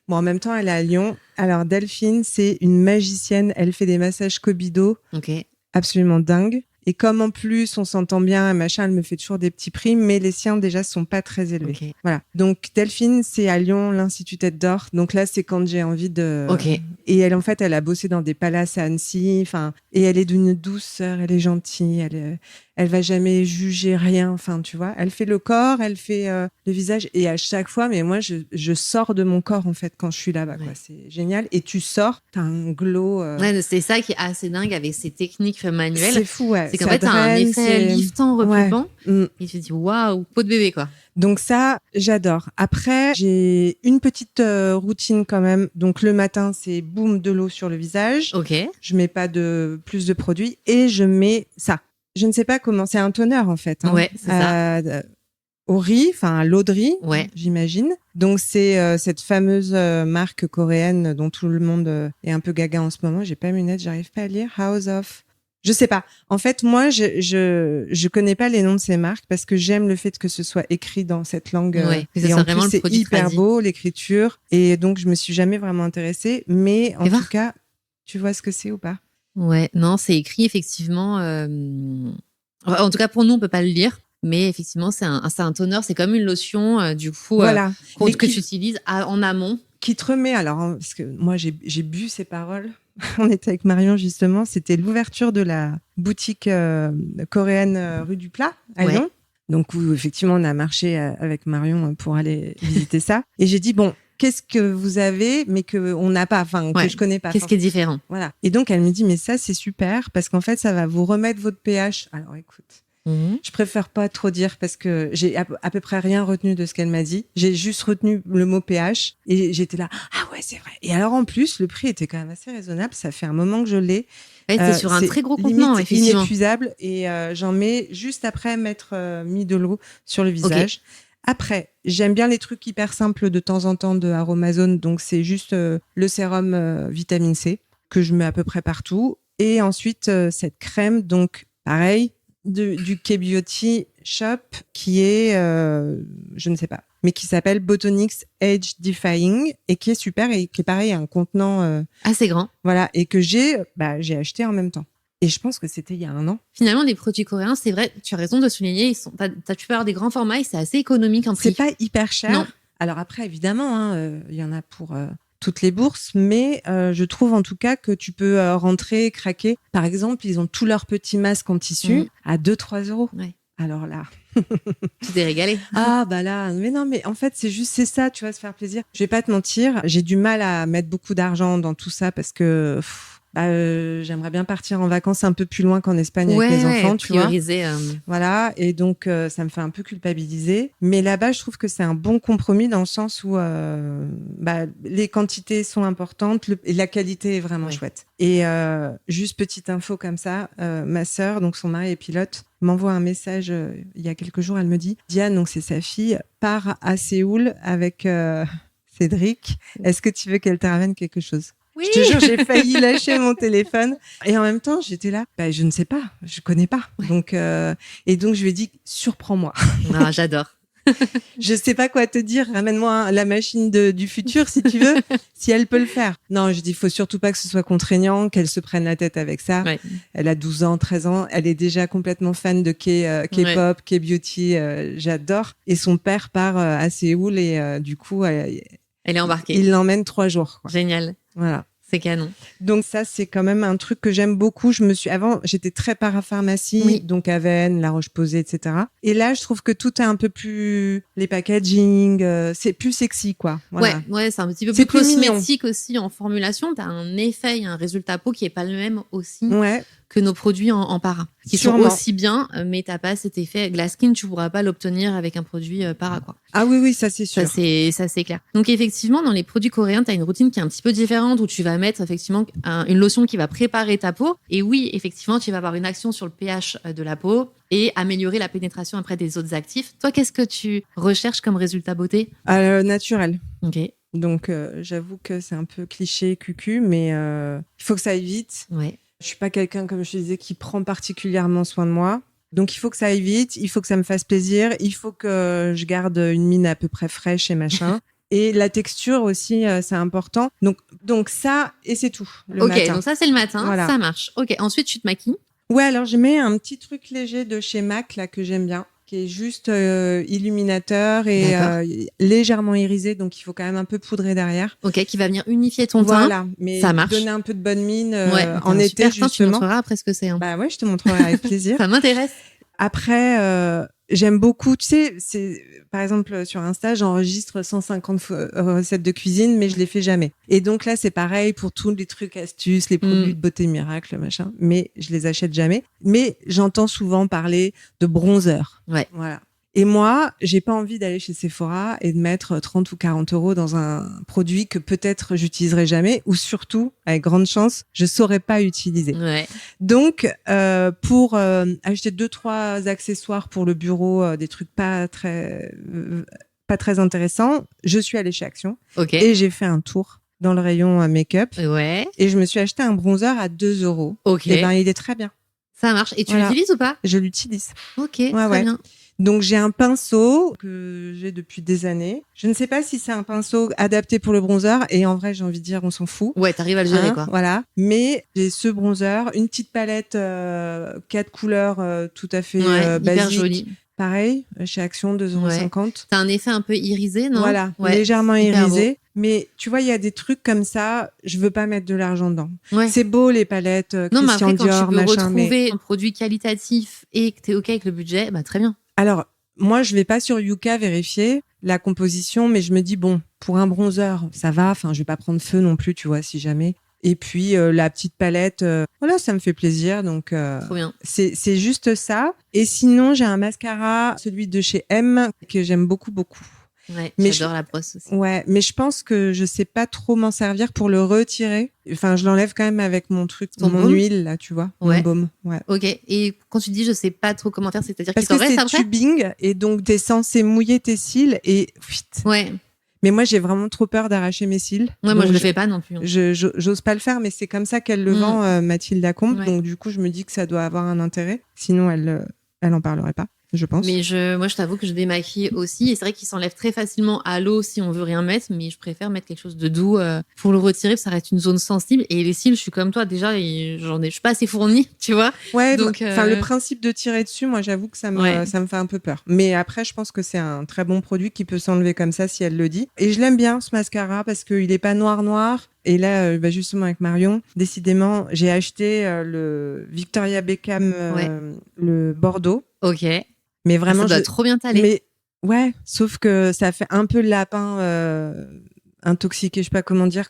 Bon, en même temps, elle est à Lyon. Alors, Delphine, c'est une magicienne. Elle fait des massages Kobido. Okay. Absolument dingue. Et comme en plus, on s'entend bien, machin, elle me fait toujours des petits prix, mais les siens, déjà, sont pas très élevés. Okay. Voilà. Donc, Delphine, c'est à Lyon, l'Institut Tête d'Or. Donc là, c'est quand j'ai envie de... Okay. Et elle, en fait, elle a bossé dans des palaces à Annecy. Enfin, et elle est d'une douceur, elle est gentille, elle va jamais juger rien. Enfin, tu vois, elle fait le corps, elle fait le visage. Et à chaque fois, mais moi, je sors de mon corps, en fait, quand je suis là-bas. Ouais. Quoi. C'est génial. Et tu sors, t'as un glow. Ouais, c'est ça qui est assez dingue avec ces techniques manuelles. C'est fou, ouais. C'est qu'en fait, t'as un effet liftant, repoussant. Ouais. Et tu te dis, waouh, peau de bébé, quoi. Donc ça, j'adore. Après, j'ai une petite routine quand même. Donc le matin, c'est boum, de l'eau sur le visage. Ok. Je mets pas plus de produits et je mets ça. Je ne sais pas comment. C'est un toner en fait. Ouais, c'est ça. Au riz, enfin à l'eau de riz, ouais. J'imagine. Donc c'est cette fameuse marque coréenne dont tout le monde est un peu gaga en ce moment. J'ai pas mes lunettes, j'arrive pas à lire. House of. Je sais pas. En fait, moi, je connais pas les noms de ces marques parce que j'aime le fait que ce soit écrit dans cette langue. Ouais, et en plus, c'est hyper beau, l'écriture. Et donc, je me suis jamais vraiment intéressée. Mais en tout cas, tu vois ce que c'est ou pas? Ouais, non, c'est écrit effectivement. En tout cas, pour nous, on peut pas le lire. Mais effectivement, c'est un toner. C'est comme une lotion, du coup, voilà. que tu utilises en amont. Qui te remet, alors, parce que moi, j'ai bu ces paroles. On était avec Marion, justement. C'était l'ouverture de la boutique coréenne rue du Plat, à Lyon. Donc, où, effectivement, on a marché avec Marion pour aller visiter ça. Et j'ai dit, bon, qu'est-ce que vous avez, mais qu'on n'a pas, enfin, que je connais pas. Qu'est-ce qui est différent? Voilà. Et donc, elle me dit, mais ça, c'est super, parce qu'en fait, ça va vous remettre votre pH. Alors, écoute. Je préfère pas trop dire parce que j'ai à peu près rien retenu de ce qu'elle m'a dit. J'ai juste retenu le mot pH et j'étais là, ah ouais, c'est vrai. Et alors en plus, le prix était quand même assez raisonnable. Ça fait un moment que je l'ai. Ouais, t'es sur un très gros contenant, effectivement. Inépuisable et j'en mets juste après m'être mis de l'eau sur le visage. Après, j'aime bien les trucs hyper simples de temps en temps de Aromazone. Donc, c'est juste le sérum vitamine C que je mets à peu près partout. Et ensuite, cette crème, donc pareil, du K-Beauty Shop qui est, je ne sais pas, mais qui s'appelle Botonix Age Defying et qui est super et qui est pareil, un contenant assez grand. Voilà, et que j'ai acheté en même temps. Et je pense que c'était il y a 1 an. Finalement, les produits coréens, c'est vrai, tu as raison de souligner, tu peux avoir des grands formats et c'est assez économique en prix. C'est pas hyper cher. Non. Alors après, évidemment, il y en a pour toutes les bourses, mais je trouve en tout cas que tu peux rentrer, craquer. Par exemple, ils ont tous leurs petits masques en tissu à 2-3 euros. Ouais. Alors là... Tu t'es régalé. Ah bah là, mais non, mais en fait c'est ça, tu vas se faire plaisir. Je vais pas te mentir, j'ai du mal à mettre beaucoup d'argent dans tout ça parce que j'aimerais bien partir en vacances un peu plus loin qu'en Espagne avec les enfants, tu vois. Voilà, et donc ça me fait un peu culpabiliser. Mais là-bas, je trouve que c'est un bon compromis dans le sens où les quantités sont importantes et la qualité est vraiment chouette. Et juste petite info comme ça, ma sœur, donc son mari est pilote, m'envoie un message il y a quelques jours. Elle me dit, Diane, donc c'est sa fille, part à Séoul avec Cédric. Est-ce que tu veux qu'elle te ramène quelque chose? Oui. Je te jure, j'ai failli lâcher mon téléphone. Et en même temps, j'étais là, je ne sais pas, je connais pas. Ouais. Donc, je lui ai dit, surprends-moi. Ah, j'adore. Je sais pas quoi te dire. Ramène-moi la machine du futur, si tu veux, si elle peut le faire. Non, je dis, faut surtout pas que ce soit contraignant, qu'elle se prenne la tête avec ça. Ouais. Elle a 12 ans, 13 ans. Elle est déjà complètement fan de K-pop, K-beauty. J'adore. Et son père part à Séoul et du coup, elle est embarquée. Il l'emmène 3 jours. Quoi. Génial. Voilà. C'est canon. Donc ça, c'est quand même un truc que j'aime beaucoup. Avant, j'étais très parapharmacie, donc Aven, La Roche-Posay, etc. Et là, je trouve que tout est un peu plus... Les packaging, c'est plus sexy, quoi. Voilà. Ouais, c'est un petit peu plus cosmétique aussi en formulation. T'as un effet et un résultat peau qui est pas le même aussi que nos produits en para. Qui sont aussi bien, mais t'as pas cet effet Glass Skin, tu pourras pas l'obtenir avec un produit para, quoi. Ah oui, ça c'est sûr. Ça c'est clair. Donc effectivement, dans les produits coréens, t'as une routine qui est un petit peu différente où tu vas mettre effectivement une lotion qui va préparer ta peau. Et oui, effectivement, tu vas avoir une action sur le pH de la peau et améliorer la pénétration après des autres actifs. Toi, qu'est-ce que tu recherches comme résultat beauté? Naturel. Ok. Donc j'avoue que c'est un peu cliché, cucu, mais il faut que ça aille vite. Ouais. Je suis pas quelqu'un, comme je te disais, qui prend particulièrement soin de moi. Donc, il faut que ça aille vite, il faut que ça me fasse plaisir, il faut que je garde une mine à peu près fraîche et machin. Et la texture aussi, c'est important. Donc ça, et c'est tout, le matin. Ok, donc ça, c'est le matin, voilà. Ça marche. Ok, ensuite, tu te maquilles? Ouais, alors je mets un petit truc léger de chez MAC, là, que j'aime bien, qui est juste illuminateur et légèrement irisé, donc il faut quand même un peu poudrer derrière. Ok, qui va venir unifier ton teint. Voilà, mais ça marche. Donner un peu de bonne mine en été, justement. Tu montreras après ce que c'est. Hein. Bah ouais, je te montrerai avec plaisir. Ça m'intéresse. Après, j'aime beaucoup, tu sais, par exemple, sur Insta, j'enregistre 150 recettes de cuisine, mais je les fais jamais. Et donc là, c'est pareil pour tous les trucs astuces, les produits de beauté miracle, machin, mais je les achète jamais. Mais j'entends souvent parler de bronzer. Ouais. Voilà. Et moi, j'ai pas envie d'aller chez Sephora et de mettre 30 ou 40 euros dans un produit que peut-être j'utiliserai jamais, ou surtout, avec grande chance, je saurais pas utiliser. Ouais. Donc, pour acheter 2-3 accessoires pour le bureau, des trucs pas très intéressants, je suis allée chez Action et j'ai fait un tour dans le rayon make-up. Ouais. Et je me suis acheté un bronzer à 2 euros. Ok. Et il est très bien. Ça marche. Et tu l'utilises ou pas? Je l'utilise. Ok, très bien. Donc, j'ai un pinceau que j'ai depuis des années. Je ne sais pas si c'est un pinceau adapté pour le bronzer. Et en vrai, j'ai envie de dire, on s'en fout. Ouais, t'arrives à le gérer, quoi. Voilà. Mais j'ai ce bronzer, une petite palette 4 couleurs tout à fait basique. Hyper jolie. Pareil, chez Action, 2,50 €. T'as un effet un peu irisé, non? Voilà, légèrement irisé. Mais tu vois, il y a des trucs comme ça, je veux pas mettre de l'argent dedans. Ouais. C'est beau, les palettes Christian Dior, machin. Non, mais après, quand tu peux machin, retrouver un produit qualitatif et que t'es OK avec le budget, bah très bien. Alors, moi, je vais pas sur Yuka vérifier la composition, mais je me dis, bon, pour un bronzer, ça va. Enfin, je vais pas prendre feu non plus, tu vois, si jamais. Et puis, la petite palette, voilà, ça me fait plaisir. Donc, trop bien. C'est juste ça. Et sinon, j'ai un mascara, celui de chez M, que j'aime beaucoup, beaucoup. Ouais, Mais j'adore la brosse aussi. Ouais, mais je pense que je sais pas trop m'en servir pour le retirer. Enfin, je l'enlève quand même avec mon truc, Ton mon baume huile là, tu vois, Ouais. mon baume. Ouais. Ok. Et quand tu dis je sais pas trop comment faire, c'est-à-dire qu'il Parce t'en que reste c'est après? tubing et donc t'es censé mouiller tes cils et Ouais. Mais moi j'ai vraiment trop peur d'arracher mes cils. Ouais, moi je le fais pas non plus. J'ose pas le faire, mais c'est comme ça qu'elle le vend, Mathilde Lacombe. Ouais. Donc du coup, je me dis que ça doit avoir un intérêt. Sinon, elle en parlerait pas, je pense. Mais moi, je t'avoue que je démaquille aussi. Et c'est vrai qu'il s'enlève très facilement à l'eau si on veut rien mettre. Mais je préfère mettre quelque chose de doux pour le retirer. Ça reste une zone sensible. Et les cils, je suis comme toi. Déjà, je suis pas assez fournie, tu vois. Ouais, donc le principe de tirer dessus, moi, j'avoue que ça me fait un peu peur. Mais après, je pense que c'est un très bon produit qui peut s'enlever comme ça si elle le dit. Et je l'aime bien, ce mascara, parce qu'il est pas noir. Et là, justement, avec Marion, décidément, j'ai acheté le Victoria Beckham, le Bordeaux. Ok. Mais vraiment, ça doit trop bien t'aller. Mais ouais, sauf que ça fait un peu lapin intoxiqué, je sais pas comment dire.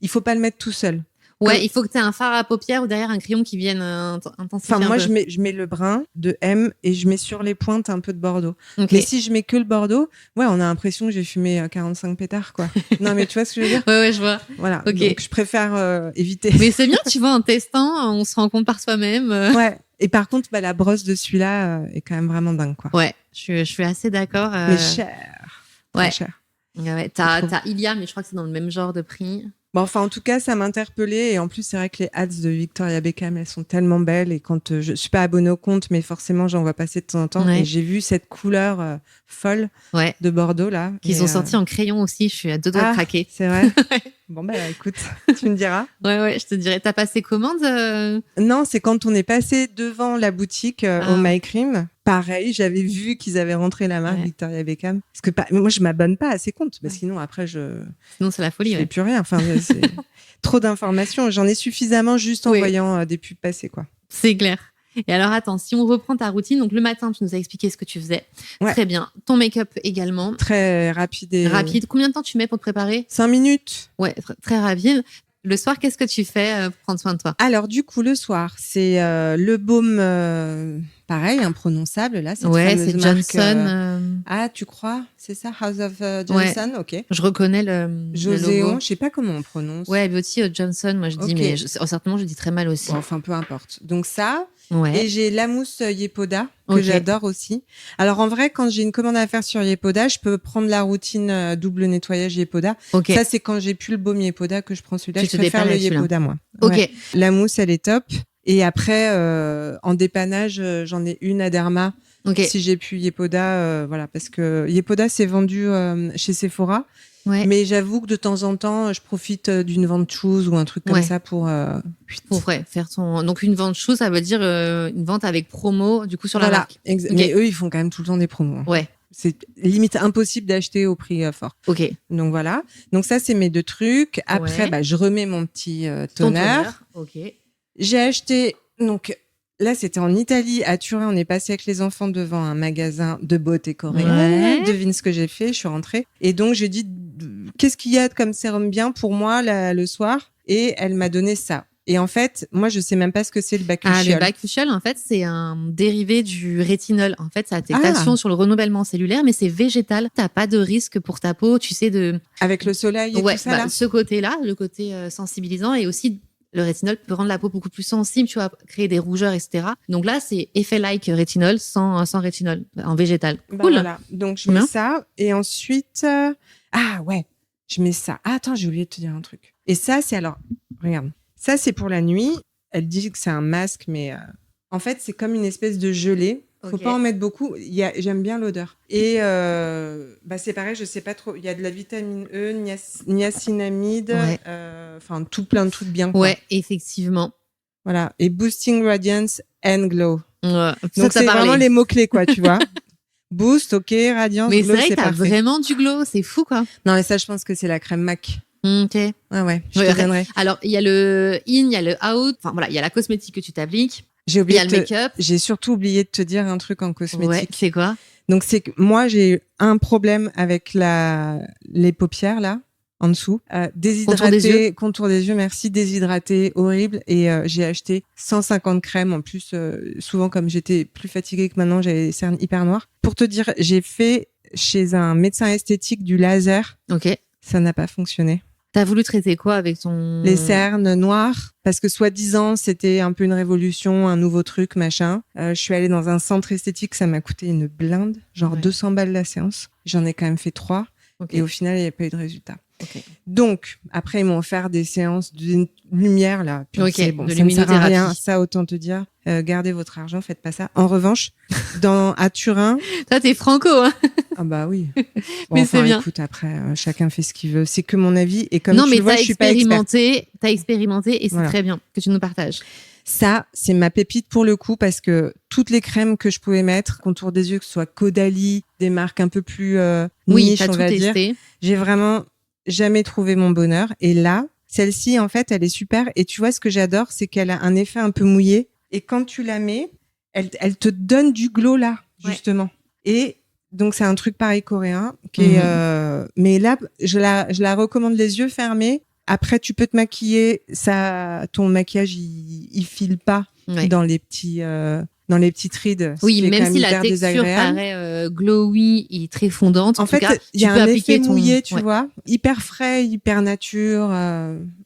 Il faut pas le mettre tout seul. Ouais, il faut que tu aies un fard à paupières ou derrière un crayon qui vienne intensifier. Enfin, moi, je mets le brun de M et je mets sur les pointes un peu de Bordeaux. Okay. Mais si je mets que le Bordeaux, ouais, on a l'impression que j'ai fumé 45 pétards, quoi. Non, mais tu vois ce que je veux dire? Ouais, je vois. Voilà. Okay. Donc, je préfère éviter. Mais c'est bien, tu vois, en testant, on se rend compte par soi-même. Ouais. Et par contre, la brosse de celui-là est quand même vraiment dingue, quoi. Ouais, je suis assez d'accord. Mais cher. Ouais. Très cher. Ouais, t'as Ilia, mais je crois que c'est dans le même genre de prix. Bon, enfin, en tout cas, ça m'interpellait. Et en plus, c'est vrai que les ads de Victoria Beckham, elles sont tellement belles. Et quand je suis pas abonnée au compte, mais forcément, j'en vois passer de temps en temps. Ouais. Et j'ai vu cette couleur folle de Bordeaux, là. Qu'ils ont sorti en crayon aussi. Je suis à deux doigts de craquer. C'est vrai? Bon, écoute, tu me diras. Ouais, je te dirai. T'as passé commande? Non, c'est quand on est passé devant la boutique au My Cream. Pareil, j'avais vu qu'ils avaient rentré la marque Victoria Beckham. Parce que moi, je m'abonne pas à ces comptes. Parce que sinon, après, sinon, c'est la folie. Je fais plus rien. Enfin, c'est trop d'informations. J'en ai suffisamment juste en voyant des pubs passer, quoi. C'est clair. Et alors, attends, si on reprend ta routine, donc le matin, tu nous as expliqué ce que tu faisais. Ouais. Très bien. Ton make-up également. Très rapide. Rapide. Combien de temps tu mets pour te préparer? 5 minutes. Ouais, très rapide. Le soir, qu'est-ce que tu fais pour prendre soin de toi? Alors, du coup, le soir, c'est le baume, pareil, imprononçable, là. C'est Johnson. Ah, tu crois? C'est ça, House of Johnson? Ok. Je reconnais le Joséon, je sais pas comment on prononce. Ouais, Beauty Johnson, moi je dis, mais certainement je dis très mal aussi. Bon, enfin, peu importe. Donc ça, et j'ai la mousse Yepoda, que j'adore aussi. Alors, en vrai, quand j'ai une commande à faire sur Yepoda, je peux prendre la routine double nettoyage Yepoda. Ça, c'est quand j'ai plus le baume Yepoda que je prends celui-là. Je préfère le Yepoda, moi. Ouais. La mousse, elle est top. Et après, en dépannage, j'en ai une à Derma. Si j'ai plus Yepoda, voilà, parce que Yepoda, c'est vendu chez Sephora. Ouais. Mais j'avoue que de temps en temps, je profite d'une ventouse ou un truc comme ça pour faire ton. Donc une ventouse, ça veut dire une vente avec promo, du coup sur la marque. Mais eux, ils font quand même tout le temps des promos. Ouais. C'est limite impossible d'acheter au prix fort. Ok. Donc voilà. Donc ça, c'est mes 2 trucs. Après, je remets mon petit toner. Ok. J'ai acheté donc. Là, c'était en Italie, à Turin. On est passé avec les enfants devant un magasin de beauté coréenne. Devine ce que j'ai fait. Je suis rentrée. Et donc, j'ai dit, qu'est-ce qu'il y a comme sérum bien pour moi le soir? Et elle m'a donné ça. Et en fait, moi, je sais même pas ce que c'est le bakuchiol. Le bakuchiol, en fait, c'est un dérivé du rétinol. En fait, ça a été action sur le renouvellement cellulaire, mais c'est végétal. T'as pas de risque pour ta peau, tu sais, avec le soleil et tout ça, là. Ce côté-là, le côté sensibilisant, et aussi le rétinol peut rendre la peau beaucoup plus sensible, tu vois, créer des rougeurs, etc. Donc là, c'est effet like rétinol sans rétinol, en végétal. Cool. Voilà. Donc, je mets ça. Et ensuite, je mets ça. Ah, attends, j'ai oublié de te dire un truc. Et ça, c'est regarde. Ça, c'est pour la nuit. Elle dit que c'est un masque, mais en fait, c'est comme une espèce de gelée. Faut pas en mettre beaucoup. J'aime bien l'odeur. Et c'est pareil, je sais pas trop. Il y a de la vitamine E, niacinamide, enfin tout plein de trucs bien. Quoi. Ouais, effectivement. Voilà. Et boosting radiance and glow. Ouais. Donc c'est vraiment les mots clés, quoi, tu vois. Boost, radiance, mais glow, c'est vrai que t'as vraiment du glow, c'est fou, quoi. Non, mais ça, je pense que c'est la crème MAC. Ok. Ouais, je te donnerai. Alors, il y a le in, il y a le out. Enfin, voilà, il y a la cosmétique que tu t'appliques. J'ai oublié le make-up. J'ai surtout oublié de te dire un truc en cosmétique. Ouais, c'est quoi? Donc, c'est que moi, j'ai un problème avec les paupières, là, en dessous. Déshydraté, contour des yeux, merci. Déshydraté, horrible. Et j'ai acheté 150 crèmes. En plus, souvent, comme j'étais plus fatiguée que maintenant, j'avais les cernes hyper noires. Pour te dire, j'ai fait chez un médecin esthétique du laser. Ok. Ça n'a pas fonctionné. T'as voulu traiter quoi avec ton... Les cernes noires, parce que soi-disant, c'était un peu une révolution, un nouveau truc, machin. Je suis allée dans un centre esthétique, ça m'a coûté une blinde, genre 200 balles la séance. J'en ai quand même fait 3. Et au final, il n'y a pas eu de résultat. Okay. Donc, après, ils m'ont offert des séances de lumière, là. Puis okay, bon, ça ne sert à rien, ça, autant te dire. Gardez votre argent, faites pas ça. En revanche, à Turin... Toi, t'es franco, hein. Ah bah oui. Bon, mais c'est bien. Écoute, après, chacun fait ce qu'il veut. C'est que mon avis. Et comme tu le vois, je suis pas experte. T'as expérimenté et c'est très bien que tu nous partages. Ça, c'est ma pépite pour le coup, parce que toutes les crèmes que je pouvais mettre, contour des yeux, que ce soit Caudalie, des marques un peu plus niche, on va dire, j'ai vraiment jamais trouvé mon bonheur. Et là, celle-ci, en fait, elle est super. Et tu vois, ce que j'adore, c'est qu'elle a un effet un peu mouillé. Et quand tu la mets, elle te donne du glow là, justement. Et donc, c'est un truc pareil coréen. Mais là, je la recommande les yeux fermés. Après, tu peux te maquiller. Ton maquillage, il file pas dans les petits rides. Oui, même si la texture paraît glowy et très fondante. En fait, il y a un effet mouillé, tu vois, hyper frais, hyper nature.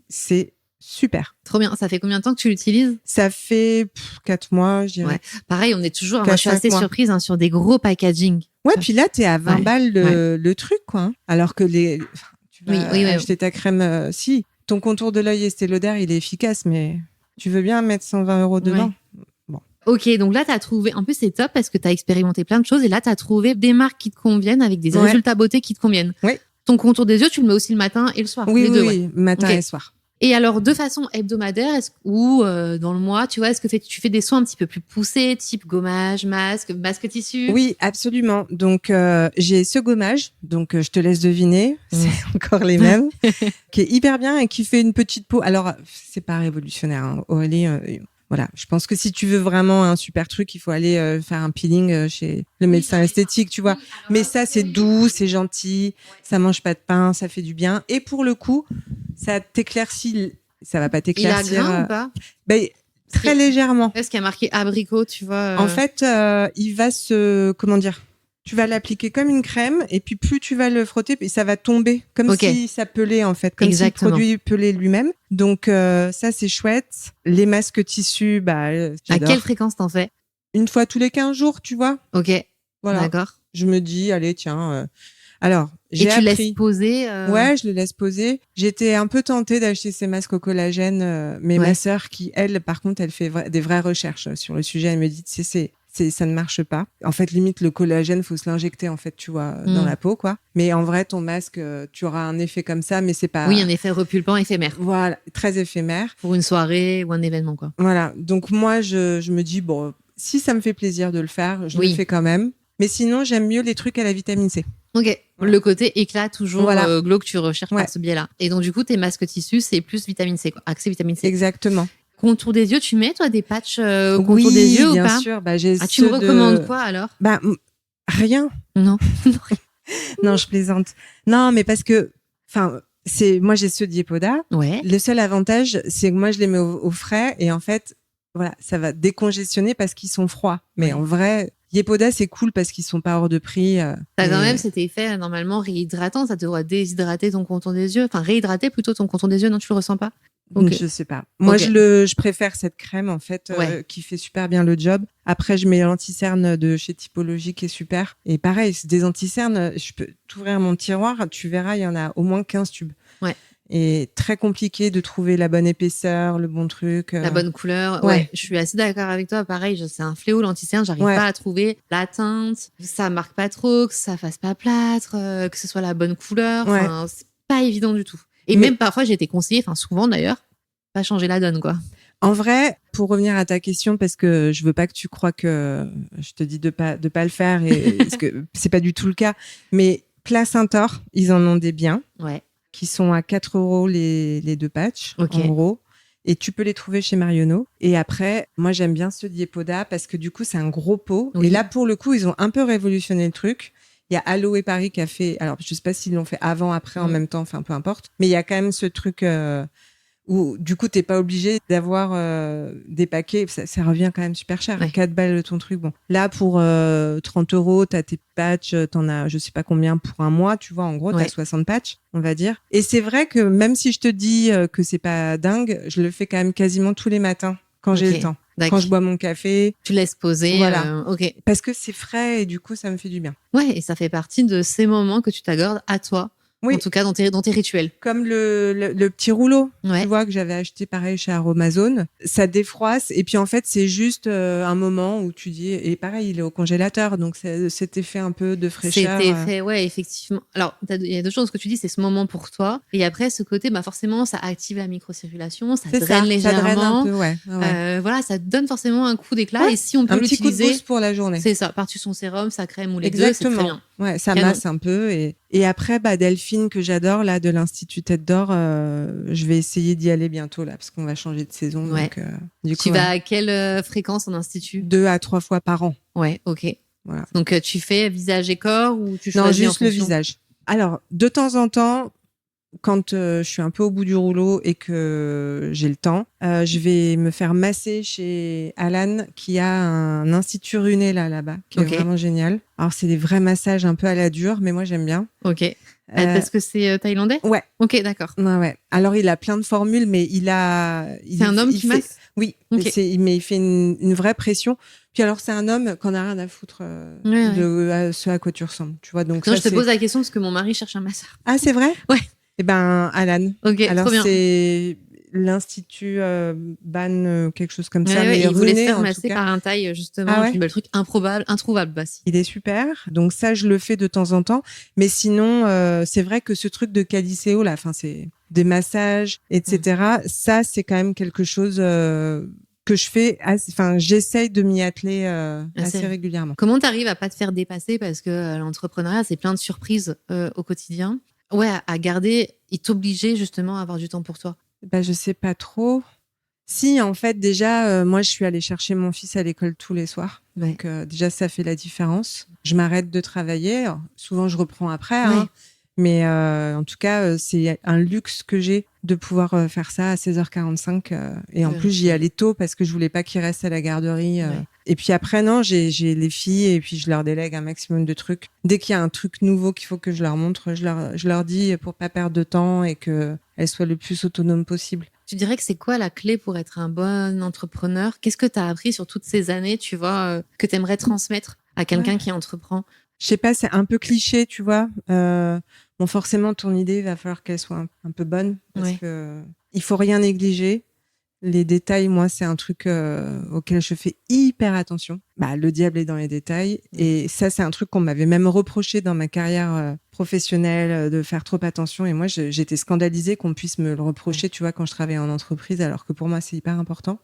C'est super. Trop bien. Ça fait combien de temps que tu l'utilises? Ça fait 4 mois, je dirais. Ouais. Pareil, on est toujours. Moi, je suis assez surprise sur des gros packaging. Ouais, puis là, t'es à 20 balles le truc, quoi. Hein. Alors que tu vas acheter ta crème. Si, ton contour de l'œil Estée Lauder, il est efficace, mais tu veux bien mettre 120 € dedans. Ouais. Bon. Ok, donc là, t'as trouvé. En plus, c'est top parce que t'as expérimenté plein de choses et là, t'as trouvé des marques qui te conviennent avec des résultats beauté qui te conviennent. Oui. Ton contour des yeux, tu le mets aussi le matin et le soir. Oui, les deux, oui, matin et soir. Et alors, de façon hebdomadaire, ou dans le mois, tu vois, est-ce que tu fais des soins un petit peu plus poussés, type gommage, masque tissu? Oui, absolument. Donc, j'ai ce gommage, donc je te laisse deviner, c'est encore les mêmes, qui est hyper bien et qui fait une petite peau. Alors, c'est pas révolutionnaire, hein. Aurélie, voilà. Je pense que si tu veux vraiment un super truc, il faut aller faire un peeling chez le médecin esthétique, tu vois. Mais ça, c'est doux, c'est gentil, ça mange pas de pain, ça fait du bien. Et pour le coup, ça t'éclaircit. Ça va pas t'éclaircir. Il a grain ou pas? Très légèrement. Est-ce qu'il y a marqué abricot, tu vois En fait, il va comment dire? Tu vas l'appliquer comme une crème et puis plus tu vas le frotter, ça va tomber comme si ça pelait en fait, comme si le produit pelait lui-même. Donc ça c'est chouette. Les masques tissus, j'adore. À quelle fréquence t'en fais? Une fois tous les 15 jours, tu vois. Ok. Voilà. D'accord. Je me dis, allez tiens. Alors, j'ai appris. Et tu laisses poser Ouais, je le laisse poser. J'étais un peu tentée d'acheter ces masques au collagène, mais ma sœur qui, elle, par contre, elle fait des vraies recherches sur le sujet. Elle me dit, ça ne marche pas. En fait, limite, le collagène, faut se l'injecter, en fait, tu vois, dans la peau, quoi. Mais en vrai, ton masque, tu auras un effet comme ça, mais c'est pas... Oui, un effet repulpant éphémère. Voilà, très éphémère. Pour une soirée ou un événement, quoi. Voilà. Donc, moi, je me dis, bon, si ça me fait plaisir de le faire, je le fais quand même. Mais sinon, j'aime mieux les trucs à la vitamine C. Ok. Le côté éclat, toujours glow que tu recherches par ce biais-là. Et donc, du coup, tes masques tissus, c'est plus vitamine C, quoi. Accès vitamine C. Exactement. Contour des yeux, tu mets, toi, des patchs au contour des yeux ou pas? Oui, bien sûr. Tu me recommandes quoi, alors? Rien. Non. Non, je plaisante. Non, mais parce que, moi, j'ai ceux d'Iepoda. Ouais. Le seul avantage, c'est que moi, je les mets au frais et en fait, voilà, ça va décongestionner parce qu'ils sont froids. Mais en vrai, Iepoda, c'est cool parce qu'ils sont pas hors de prix. T'as quand même cet effet, normalement, réhydratant. Ça devrait déshydrater ton contour des yeux. Enfin, réhydrater plutôt ton contour des yeux. Non, tu le ressens pas? Okay. Je sais pas. Moi, je préfère cette crème, en fait, qui fait super bien le job. Après, je mets l'anti-cerne de chez Typologie qui est super. Et pareil, c'est des anti-cernes. Je peux t'ouvrir mon tiroir. Tu verras, il y en a au moins 15 tubes. Ouais. Et très compliqué de trouver la bonne épaisseur, le bon truc. La bonne couleur. Ouais. Je suis assez d'accord avec toi. Pareil, c'est un fléau, l'anti-cerne. J'arrive pas à trouver la teinte. Ça marque pas trop, que ça fasse pas plâtre, que ce soit la bonne couleur. Enfin, c'est pas évident du tout. Et même parfois, j'ai été conseillée, souvent d'ailleurs, pas changer la donne, quoi. En vrai, pour revenir à ta question, parce que je veux pas que tu crois que je te dis de pas le faire, parce que c'est pas du tout le cas. Mais Place Saint-Or, ils en ont des biens, qui sont à 4 € les 2 patchs, en gros. Et tu peux les trouver chez Marionneau. Et après, moi, j'aime bien ceux d'Iepoda parce que du coup, c'est un gros pot. Oui. Et là, pour le coup, ils ont un peu révolutionné le truc. Il y a Aloe Paris qui a fait... Alors, je sais pas s'ils l'ont fait avant, après, en même temps. Enfin, peu importe. Mais il y a quand même ce truc où du coup t'es pas obligé d'avoir des paquets, ça revient quand même super cher, 4 balles ton truc. Bon, là pour 30 €, t'as tes patchs, t'en as je sais pas combien pour un mois, tu vois, en gros t'as 60 patchs, on va dire. Et c'est vrai que même si je te dis que c'est pas dingue, je le fais quand même quasiment tous les matins quand j'ai le temps. Quand je bois mon café, tu laisses poser. Voilà. Ok. Parce que c'est frais et du coup ça me fait du bien. Ouais, et ça fait partie de ces moments que tu t'accordes à toi. Oui. En tout cas, dans tes rituels. Comme le petit rouleau, tu vois, que j'avais acheté pareil chez Aromazone. Ça défroisse. Et puis, en fait, c'est juste un moment où tu dis... Et pareil, il est au congélateur. Donc, cet effet un peu de fraîcheur. Cet effet, ouais, effectivement. Alors, il y a deux choses. Ce que tu dis, c'est ce moment pour toi. Et après, ce côté, forcément, ça active la microcirculation. Ça draine légèrement. Ça draine un peu, ouais. Voilà, ça donne forcément un coup d'éclat. Ouais, et si on peut l'utiliser... Un petit coup de boost pour la journée. C'est ça. Par-dessus son sérum, sa crème ou les deux, c'est très bien. Ouais, ça masse un peu. Et après, Delphine, que j'adore, là, de l'Institut Tête d'Or, je vais essayer d'y aller bientôt, là, parce qu'on va changer de saison. Ouais. Donc, du coup, tu vas à quelle fréquence en institut? 2 à 3 fois par an. Ouais, ok. Voilà. Donc, tu fais visage et corps ou tu choisis? Non, juste le visage. Alors, de temps en temps, quand je suis un peu au bout du rouleau et que j'ai le temps, je vais me faire masser chez Alan, qui a un institut Runé là-bas, qui est vraiment génial. Alors, c'est des vrais massages un peu à la dure, mais moi, j'aime bien. Ok. Parce que c'est thaïlandais? Ouais. Ok, d'accord. Ouais. Alors, il a plein de formules, mais c'est un homme qui masse? Oui, mais il fait une vraie pression. Puis alors, c'est un homme qu'on n'a rien à foutre de ce à quoi tu ressembles. Tu vois, donc non, je te pose la question parce que mon mari cherche un masseur. Ah, c'est vrai? Ouais. Eh ben, Alan. Ok, alors, trop bien. c'est l'Institut Ban, quelque chose comme ça. Mais il voulait se faire en masser tout cas. par un thaï, justement. Ah ouais? Le truc improbable, introuvable. Il est super. Donc ça, je le fais de temps en temps. Mais sinon, c'est vrai que ce truc de Caliceo, là, enfin, c'est des massages, etc. Ça, c'est quand même quelque chose que je fais. Enfin, j'essaye de m'y atteler assez régulièrement. Comment t'arrives à pas te faire dépasser, parce que l'entrepreneuriat, c'est plein de surprises au quotidien. Ouais, à garder et t'obliger justement à avoir du temps pour toi. Je sais pas trop. Si, en fait, déjà, moi, je suis allée chercher mon fils à l'école tous les soirs. Donc, déjà, ça fait la différence. Je m'arrête de travailler. Alors, souvent, je reprends après. Hein. Mais en tout cas, c'est un luxe que j'ai de pouvoir faire ça à 16h45. Et en plus, j'y allais tôt parce que je voulais pas qu'il reste à la garderie. Et puis après, non, j'ai les filles et puis je leur délègue un maximum de trucs. Dès qu'il y a un truc nouveau qu'il faut que je leur montre, je leur dis pour pas perdre de temps et qu'elles soient le plus autonomes possible. Tu dirais que c'est quoi la clé pour être un bon entrepreneur? Qu'est-ce que tu as appris sur toutes ces années, tu vois, que tu aimerais transmettre à quelqu'un qui entreprend? Je sais pas, c'est un peu cliché, tu vois. Bon, forcément, ton idée, il va falloir qu'elle soit un peu bonne parce que il faut rien négliger. Les détails, moi, c'est un truc auquel je fais hyper attention. Le diable est dans les détails. Et ça, c'est un truc qu'on m'avait même reproché dans ma carrière professionnelle, de faire trop attention. Et moi, j'étais scandalisée qu'on puisse me le reprocher, tu vois, quand je travaillais en entreprise, alors que pour moi, c'est hyper important.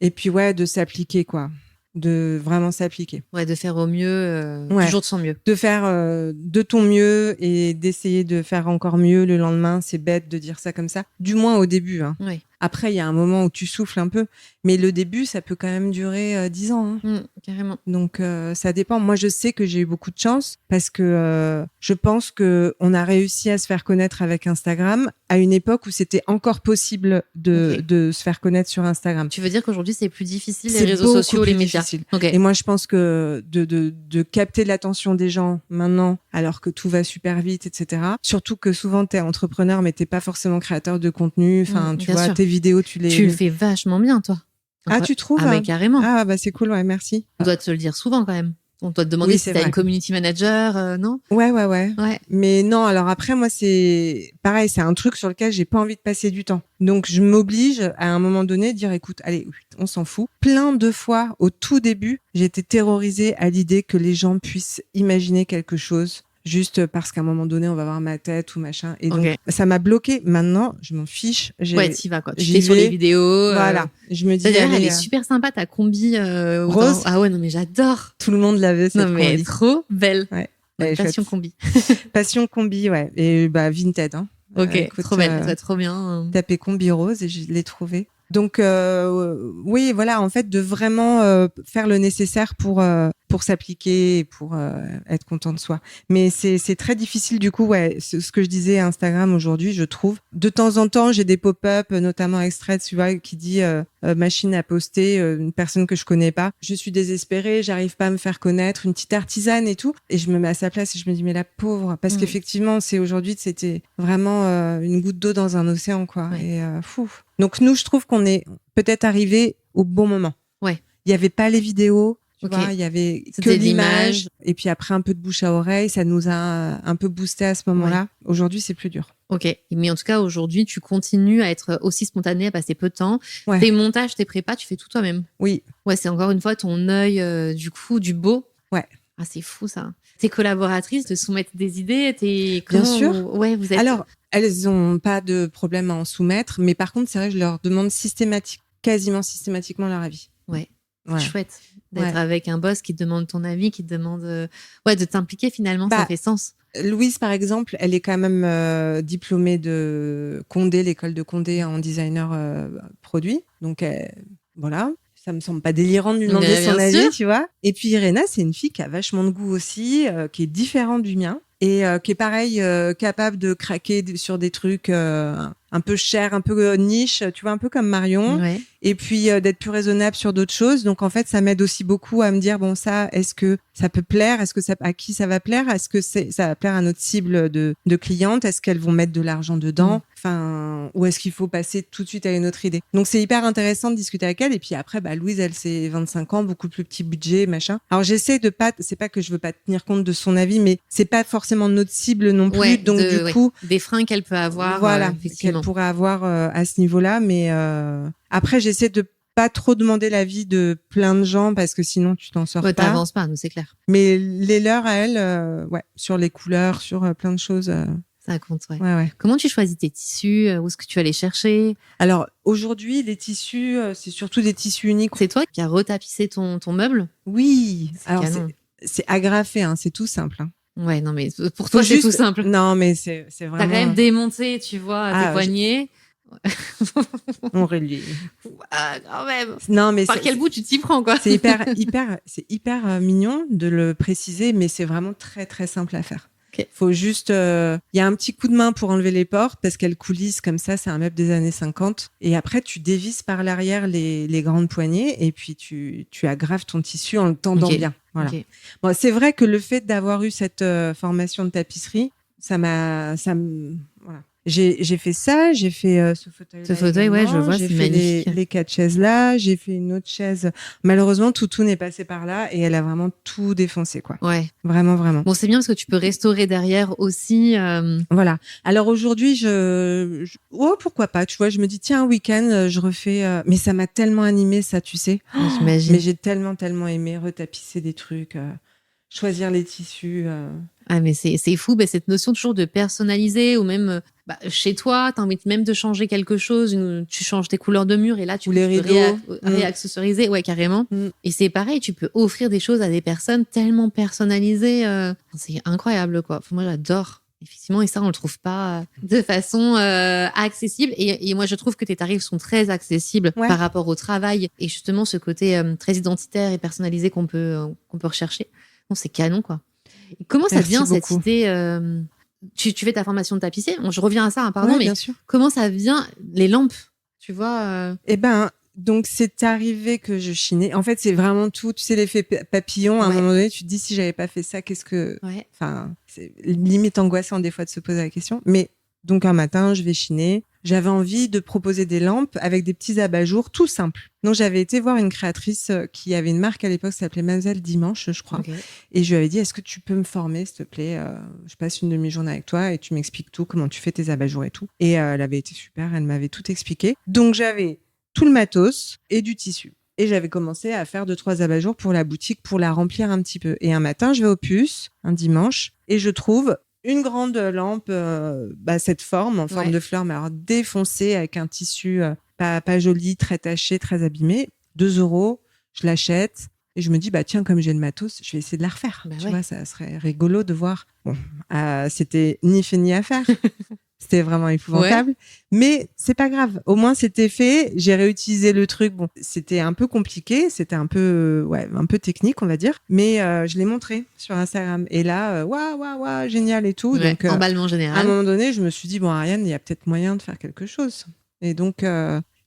Et puis, de s'appliquer, quoi. De vraiment s'appliquer. Ouais, de faire au mieux, toujours de son mieux. De faire de ton mieux et d'essayer de faire encore mieux le lendemain. C'est bête de dire ça comme ça. Du moins au début. Hein. Oui. Après, il y a un moment où tu souffles un peu. Mais le début, ça peut quand même durer 10 ans. Hein. Carrément. Donc, ça dépend. Moi, je sais que j'ai eu beaucoup de chance parce que je pense qu'on a réussi à se faire connaître avec Instagram à une époque où c'était encore possible de se faire connaître sur Instagram. Tu veux dire qu'aujourd'hui, c'est plus difficile, les réseaux sociaux, les médias? Et moi, je pense que de capter l'attention des gens maintenant, alors que tout va super vite, etc. Surtout que souvent, t'es entrepreneur, mais t'es pas forcément créateur de contenu. Enfin, tu vois, tes vidéos, tu le fais vachement bien, toi. Ah, tu trouves? Ah, mais carrément. Ah, c'est cool, ouais, merci. On doit te le dire souvent, quand même. On doit te demander si t'as une community manager, non? Ouais. Mais non, alors après, moi, c'est pareil, c'est un truc sur lequel j'ai pas envie de passer du temps. Donc, je m'oblige à un moment donné de dire, écoute, allez, on s'en fout. Plein de fois, au tout début, j'ai été terrorisée à l'idée que les gens puissent imaginer quelque chose juste parce qu'à un moment donné, on va voir ma tête ou machin. Et donc, ça m'a bloqué. Maintenant, je m'en fiche. Ouais, t'y vas, quoi. Tu fais sur les vidéos. Voilà. Je me dis, d'ailleurs, elle est super sympa, ta combi rose. Ah ouais, non, mais j'adore. Tout le monde l'avait, cette combi. Non, mais trop belle. Ouais. Passion combi. Passion combi, ouais. Et Vinted, hein. Ok, écoute, trop belle. Ça va trop bien. Taper combi rose et je l'ai trouvé. Donc oui, voilà, en fait, de vraiment faire le nécessaire pour pour s'appliquer et pour être content de soi. Mais c'est très difficile du coup, ce que je disais à Instagram aujourd'hui, je trouve. De temps en temps, j'ai des pop-up, notamment extraits, tu vois, qui dit machine à poster, une personne que je connais pas. Je suis désespérée, j'arrive pas à me faire connaître, une petite artisane et tout. Et je me mets à sa place et je me dis mais la pauvre, parce qu'effectivement, c'était vraiment une goutte d'eau dans un océan, quoi. Ouais. Et fou. Donc nous, je trouve qu'on est peut-être arrivé au bon moment. Ouais. Il y avait pas les vidéos. Tu vois, il y avait que l'image. Et puis après, un peu de bouche à oreille, ça nous a un peu boosté à ce moment-là. Ouais. Aujourd'hui, c'est plus dur. Ok. Mais en tout cas, aujourd'hui, tu continues à être aussi spontanée, à passer peu de temps. Ouais. Tes montages, tes prépas, tu fais tout toi-même. Oui. Ouais, c'est encore une fois ton œil, du coup, du beau. Ouais. Ah, c'est fou, ça. Tes collaboratrices te soumettent des idées. Bien sûr. Ouais, vous êtes... Alors, elles ont pas de problème à en soumettre. Mais par contre, c'est vrai que je leur demande quasiment systématiquement leur avis. Ouais. C'est chouette d'être avec un boss qui te demande ton avis, qui te demande de t'impliquer finalement, ça fait sens. Louise, par exemple, elle est quand même diplômée de Condé, l'école de Condé en designer produit. Donc, voilà. Ça me semble pas délirant de lui demander son avis, tu vois. Et puis, Irena, c'est une fille qui a vachement de goût aussi, qui est différente du mien et qui est pareil, capable de craquer sur des trucs un peu chers, un peu niche, tu vois, un peu comme Marion. Ouais. Et puis d'être plus raisonnable sur d'autres choses. Donc en fait, ça m'aide aussi beaucoup à me dire bon ça, est-ce que ça peut plaire ? Est-ce que à qui ça va plaire ? Est-ce que ça va plaire à notre cible de clientes ? Est-ce qu'elles vont mettre de l'argent dedans ? Enfin, ou est-ce qu'il faut passer tout de suite à une autre idée ? Donc c'est hyper intéressant de discuter avec elle. Et puis après, Louise, elle c'est 25 ans, beaucoup plus petit budget, machin. Alors j'essaie de pas, c'est pas que je veux pas tenir compte de son avis, mais c'est pas forcément notre cible non plus. Ouais, donc du coup, des freins qu'elle peut avoir. Voilà, qu'elle pourrait avoir à ce niveau-là, mais après j'essaie de pas trop demander l'avis de plein de gens parce que sinon tu t'en sors pas. T'avances pas, nous c'est clair. Mais les leurs à elle, sur les couleurs, sur plein de choses. Ça compte, ouais. Ouais. Comment tu choisis tes tissus ? Où est-ce que tu vas les chercher ? Alors aujourd'hui, les tissus, c'est surtout des tissus uniques. C'est toi qui as retapissé ton meuble ? Oui. Alors c'est agrafé, hein, c'est tout simple. Hein. Ouais, non mais pour toi c'est tout simple. Non mais c'est vraiment. T'as quand même démonté, tu vois, tes poignets. On relie. Quand même. Non, mais par quel bout tu t'y prends, quoi. C'est hyper mignon de le préciser, mais c'est vraiment très très simple à faire. Okay. Faut juste, il y a un petit coup de main pour enlever les portes parce qu'elles coulissent comme ça. C'est un meuble des années 50. Et après, tu dévisses par l'arrière les grandes poignées et puis tu agrafes ton tissu en le tendant bien. Voilà. Okay. Bon, c'est vrai que le fait d'avoir eu cette formation de tapisserie, voilà. J'ai fait ça, j'ai fait ce fauteuil. Ce fauteuil, ouais, je vois, c'est magnifique. Les 4 chaises là, j'ai fait une autre chaise. Malheureusement, Toutoune est passée par là et elle a vraiment tout défoncé, quoi. Ouais. Vraiment, vraiment. Bon, c'est bien parce que tu peux restaurer derrière aussi. Voilà. Alors aujourd'hui, pourquoi pas, tu vois, je me dis, tiens, un week-end, je refais, mais ça m'a tellement animée, ça, tu sais. J'imagine. Mais j'ai tellement aimé retapisser des trucs, choisir les tissus. Ah, mais c'est fou, cette notion toujours de personnaliser ou même chez toi, t'as envie même de changer quelque chose, tu changes tes couleurs de mur et là tu peux les rideaux, réaccessoriser, ouais, carrément. Et c'est pareil, tu peux offrir des choses à des personnes tellement personnalisées, c'est incroyable, quoi. Enfin, moi j'adore. Effectivement, et ça, on le trouve pas de façon accessible. Et moi, je trouve que tes tarifs sont très accessibles par rapport au travail et justement ce côté très identitaire et personnalisé qu'on peut rechercher. Bon, c'est canon, quoi. Et comment ça vient cette idée tu fais ta formation de tapissier. Je reviens à ça, pardon, mais bien sûr. Comment ça vient les lampes, tu vois donc c'est arrivé que je chinais. En fait, c'est vraiment tout. Tu sais, l'effet papillon. À un moment donné, tu te dis si j'avais pas fait ça, qu'est-ce que. Enfin, c'est limite angoissant des fois de se poser la question. Mais donc un matin, je vais chiner. J'avais envie de proposer des lampes avec des petits abat-jours tout simples. Donc j'avais été voir une créatrice qui avait une marque à l'époque, ça s'appelait Mademoiselle Dimanche, je crois. Okay. Et je lui avais dit, est-ce que tu peux me former, s'il te plaît, je passe une demi-journée avec toi et tu m'expliques tout, comment tu fais tes abat-jours et tout. Et elle avait été super, elle m'avait tout expliqué. Donc j'avais tout le matos et du tissu. Et j'avais commencé à faire 2-3 abat-jours pour la boutique pour la remplir un petit peu. Et un matin, je vais au Puce, un dimanche, et je trouve une grande lampe, cette forme, en forme de fleur, mais alors défoncée avec un tissu pas joli, très taché, très abîmé. 2 €, je l'achète et je me dis, tiens, comme j'ai le matos, je vais essayer de la refaire. Tu vois, ça serait rigolo de voir. Bon, c'était ni fait ni à faire. C'était vraiment épouvantable. Ouais. Mais c'est pas grave. Au moins, c'était fait. J'ai réutilisé le truc. Bon, c'était un peu compliqué. C'était un peu technique, on va dire. Mais je l'ai montré sur Instagram. Et là, waouh, génial et tout. Ouais, donc, emballement général. À un moment donné, je me suis dit, bon, Ariane, il y a peut-être moyen de faire quelque chose. Et donc...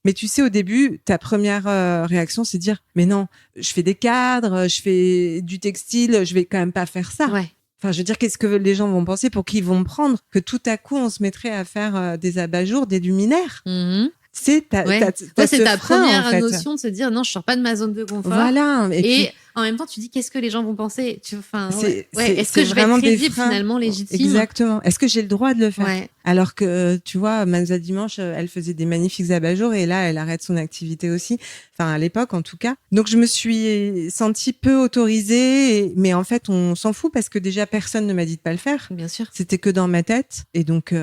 Mais tu sais, au début, ta première réaction, c'est de dire, mais non, je fais des cadres, je fais du textile, je vais quand même pas faire ça. Ouais. Enfin, je veux dire, qu'est-ce que les gens vont penser, pour qu'ils vont me prendre, que tout à coup, on se mettrait à faire des abat-jours, des luminaires. C'est ta frein, première en fait. notion de se dire, non, je sors pas de ma zone de confort. Voilà. Et puis, en même temps, tu dis, qu'est-ce que les gens vont penser? Est-ce c'est que je vais être vraiment crédible, finalement, légitime? Exactement. Est-ce que j'ai le droit de le faire? Ouais. Alors que, tu vois, Manza Dimanche, elle faisait des magnifiques abat-jours et là, elle arrête son activité aussi. Enfin, à l'époque, en tout cas. Donc, je me suis sentie peu autorisée, mais en fait, on s'en fout parce que déjà, personne ne m'a dit de pas le faire. Bien sûr. C'était que dans ma tête. Et donc,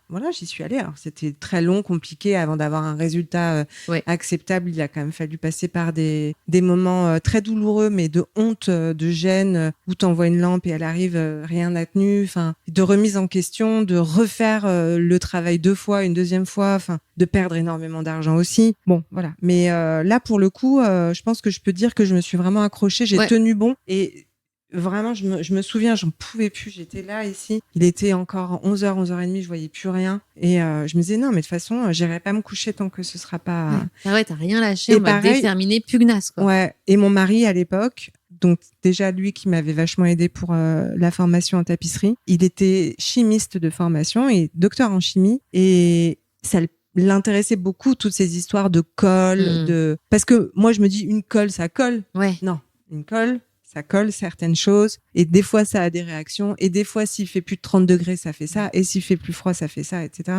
voilà, j'y suis allée. Alors, c'était très long, compliqué avant d'avoir un résultat acceptable. Il a quand même fallu passer par des moments très douloureux, mais de honte, de gêne, où t'envoies une lampe et elle arrive, rien n'a tenu. Enfin, de remise en question, de refaire le travail 2 fois, une deuxième fois, enfin, de perdre énormément d'argent aussi. Bon, voilà. Mais là, pour le coup, je pense que je peux dire que je me suis vraiment accrochée. J'ai tenu bon et vraiment, je me souviens, j'en pouvais plus. J'étais là, ici. Il était encore 11h, 11h30, je voyais plus rien. Et je me disais, non, mais de toute façon, j'irai pas me coucher tant que ce sera pas... t'as rien lâché, on va déterminer, pugnace, quoi. Ouais. Et mon mari, à l'époque, donc déjà lui qui m'avait vachement aidé pour la formation en tapisserie, il était chimiste de formation et docteur en chimie. Et ça l'intéressait beaucoup, toutes ces histoires de colle, parce que moi, je me dis, une colle, ça colle. Ouais. Non, une colle... ça colle certaines choses et des fois ça a des réactions et des fois s'il fait plus de 30 degrés ça fait ça et s'il fait plus froid ça fait ça, etc.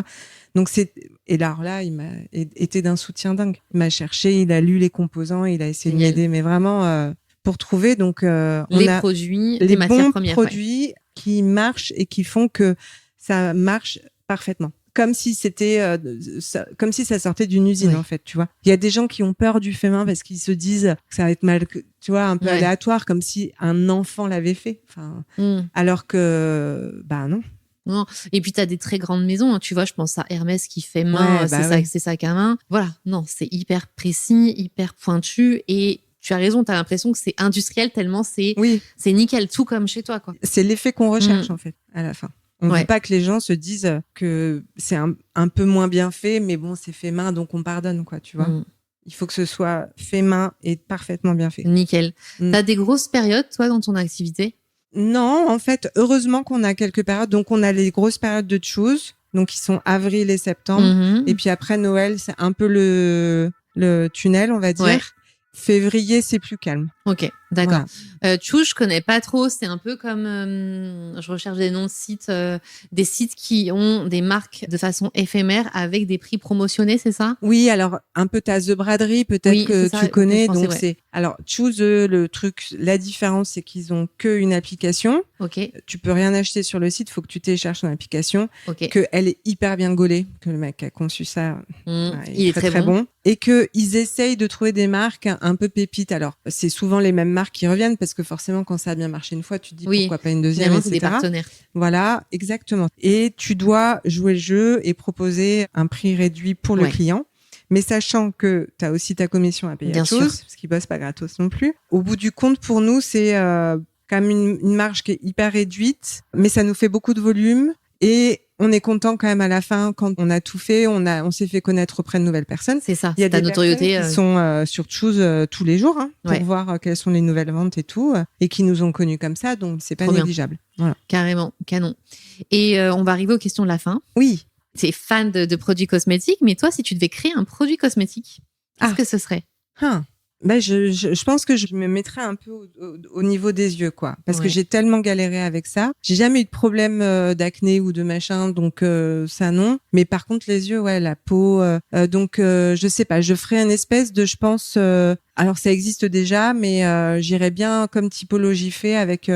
Donc là il m'a été d'un soutien dingue. Il m'a cherché, il a lu les composants, il a essayé de m'aider, mais vraiment pour trouver donc les produits, les bons premières, produits qui marchent et qui font que ça marche parfaitement. Comme si c'était comme si ça sortait d'une usine, en fait, tu vois. Il y a des gens qui ont peur du fait main parce qu'ils se disent que ça va être mal, tu vois, un peu aléatoire, comme si un enfant l'avait fait. Enfin, alors que non. Non. Et puis t'as des très grandes maisons, hein. Tu vois, je pense à Hermès qui fait main, c'est sac à main. Voilà, non, c'est hyper précis, hyper pointu et tu as raison, t'as l'impression que c'est industriel tellement c'est nickel, tout comme chez toi, quoi. C'est l'effet qu'on recherche en fait à la fin. On ne veut pas que les gens se disent que c'est un peu moins bien fait, mais bon, c'est fait main, donc on pardonne, quoi, tu vois. Il faut que ce soit fait main et parfaitement bien fait. Nickel. T'as des grosses périodes, toi, dans ton activité? Non, en fait, heureusement qu'on a quelques périodes. Donc, on a les grosses périodes de choose, donc qui sont avril et septembre. Et puis après, Noël, c'est un peu le tunnel, on va dire. Ouais. Février, c'est plus calme. Ok, d'accord. Voilà. Choose, je connais pas trop. C'est un peu comme je recherche des noms de sites, des sites qui ont des marques de façon éphémère avec des prix promotionnés, c'est ça? Oui, alors un peu ta The Braderie, peut-être que tu connais. Donc c'est alors Choose, le truc, la différence, c'est qu'ils ont qu'une application. Ok. Tu peux rien acheter sur le site, faut que tu télécharges son application. Ok. Que elle est hyper bien gaulée, que le mec a conçu ça. Il est très bon. Et que ils essayent de trouver des marques un peu pépites. Alors c'est souvent les mêmes marques qui reviennent parce que forcément quand ça a bien marché une fois, tu te dis pourquoi pas une deuxième, etc. C'est des partenaires. Voilà, exactement. Et tu dois jouer le jeu et proposer un prix réduit pour le client. Mais sachant que tu as aussi ta commission à payer à tous, parce qu'ils bossent pas gratos non plus. Au bout du compte, pour nous, c'est quand même une marge qui est hyper réduite, mais ça nous fait beaucoup de volume et on est content quand même à la fin quand on a tout fait, on s'est fait connaître auprès de nouvelles personnes. C'est ça. Il y a des notoriété personnes qui sont sur Choose tous les jours pour voir quelles sont les nouvelles ventes et tout, et qui nous ont connus comme ça, donc c'est pas négligeable. Voilà. Carrément, canon. Et on va arriver aux questions de la fin. Oui. T'es fan de produits cosmétiques, mais toi, si tu devais créer un produit cosmétique, qu'est-ce que ce serait? Je pense que je me mettrais un peu au niveau des yeux, quoi. Parce que j'ai tellement galéré avec ça. J'ai jamais eu de problème d'acné ou de machin, donc ça non. Mais par contre, les yeux, la peau. Donc, je sais pas, je ferais une espèce de, je pense... alors, ça existe déjà, mais j'irais bien comme typologie fait avec...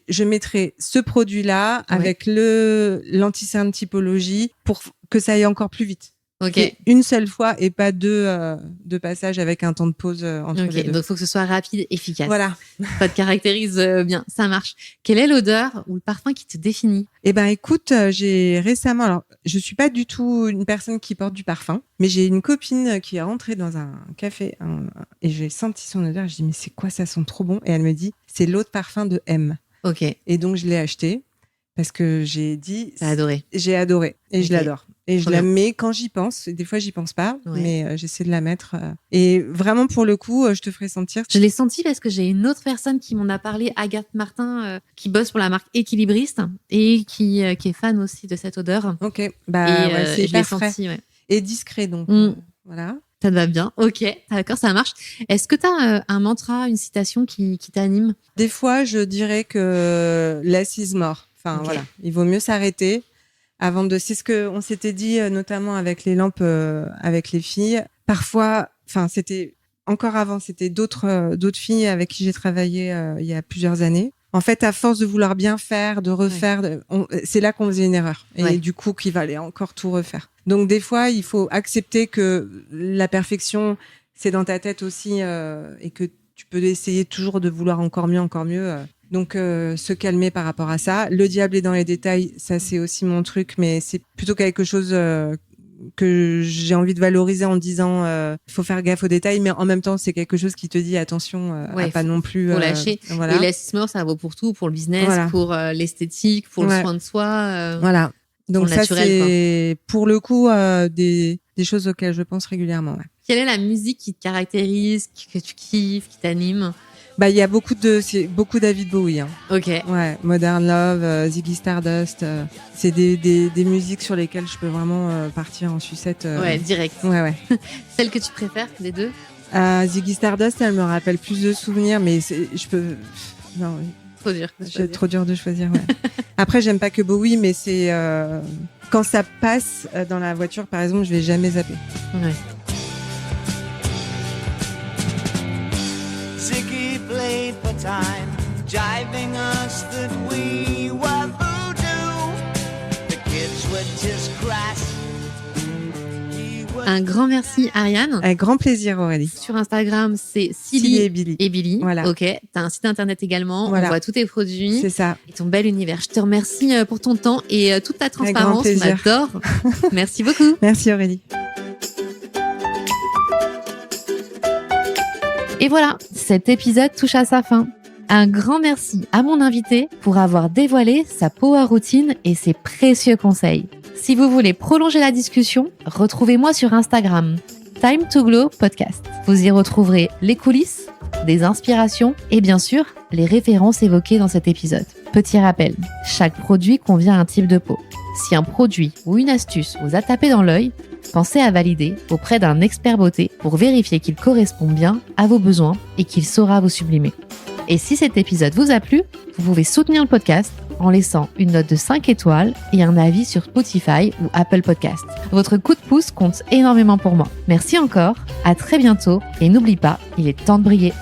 je mettrais ce produit-là avec l'anti-cerne typologie pour que ça aille encore plus vite. Ok. Et une seule fois et pas deux passages avec un temps de pause entre les deux. Donc, il faut que ce soit rapide, efficace. Voilà. Ça te caractérise bien. Ça marche. Quelle est l'odeur ou le parfum qui te définit? Eh ben, écoute, j'ai récemment, alors, je suis pas du tout une personne qui porte du parfum, mais j'ai une copine qui est rentrée dans un café et j'ai senti son odeur. Je dis, mais c'est quoi, ça sent trop bon. Et elle me dit, c'est l'eau de parfum de M. Ok. Et donc, je l'ai acheté parce que j'ai dit. T'as adoré. J'ai adoré et je l'adore. Et je la mets quand j'y pense. Des fois, j'y pense pas, mais j'essaie de la mettre. Et vraiment, pour le coup, je te ferai sentir. Je l'ai senti parce que j'ai une autre personne qui m'en a parlé, Agathe Martin, qui bosse pour la marque Équilibriste et qui est fan aussi de cette odeur. Ok, c'est hyper frais. Senti, et discret, donc voilà. Ça te va bien. Ok, d'accord, ça marche. Est-ce que tu as un mantra, une citation qui t'anime? Des fois, je dirais que less is more. Enfin, voilà, il vaut mieux s'arrêter. C'est ce qu'on s'était dit, notamment avec les lampes, avec les filles. Parfois, c'était encore avant, c'était d'autres filles avec qui j'ai travaillé il y a plusieurs années. En fait, à force de vouloir bien faire, de refaire, c'est là qu'on faisait une erreur. Et du coup, qu'il fallait encore tout refaire. Donc, des fois, il faut accepter que la perfection, c'est dans ta tête aussi, et que tu peux essayer toujours de vouloir encore mieux. Donc, se calmer par rapport à ça. Le diable est dans les détails, ça c'est aussi mon truc, mais c'est plutôt quelque chose que j'ai envie de valoriser en disant faut faire gaffe aux détails, mais en même temps c'est quelque chose qui te dit attention à pas non plus faut lâcher. Voilà. Et l'assistement, ça vaut pour tout, pour le business, pour l'esthétique, pour le soin de soi. Voilà. Donc ça naturel, c'est pour le coup des choses auxquelles je pense régulièrement. Ouais. Quelle est la musique qui te caractérise, que tu kiffes, qui t'anime? Il y a beaucoup David Bowie. Hein. Ok. Ouais, Modern Love, Ziggy Stardust, c'est des musiques sur lesquelles je peux vraiment partir en sucette. Ouais, direct. Ouais. Celle que tu préfères des deux? Ziggy Stardust, elle me rappelle plus de souvenirs, mais non. Trop dur de choisir. Ouais. Après, j'aime pas que Bowie, mais c'est quand ça passe dans la voiture, par exemple, je vais jamais zapper. Ouais. Played for time, jiving us that we were voodoo. The kids were just crass. Un grand merci, Ariane. Avec grand plaisir, Aurélie. Sur Instagram, c'est Silly et Billy. Voilà. Ok. T'as un site internet également. Voilà. On voit tous tes produits. C'est ça. Et ton bel univers. Je te remercie pour ton temps et toute ta transparence. On adore. Merci beaucoup. Merci, Aurélie. Et voilà, cet épisode touche à sa fin. Un grand merci à mon invité pour avoir dévoilé sa power routine et ses précieux conseils. Si vous voulez prolonger la discussion, retrouvez-moi sur Instagram, Time to Glow Podcast. Vous y retrouverez les coulisses, des inspirations et bien sûr, les références évoquées dans cet épisode. Petit rappel, chaque produit convient à un type de peau. Si un produit ou une astuce vous a tapé dans l'œil, pensez à valider auprès d'un expert beauté pour vérifier qu'il correspond bien à vos besoins et qu'il saura vous sublimer. Et si cet épisode vous a plu, vous pouvez soutenir le podcast en laissant une note de 5 étoiles et un avis sur Spotify ou Apple Podcast. Votre coup de pouce compte énormément pour moi. Merci encore, à très bientôt et n'oublie pas, il est temps de briller.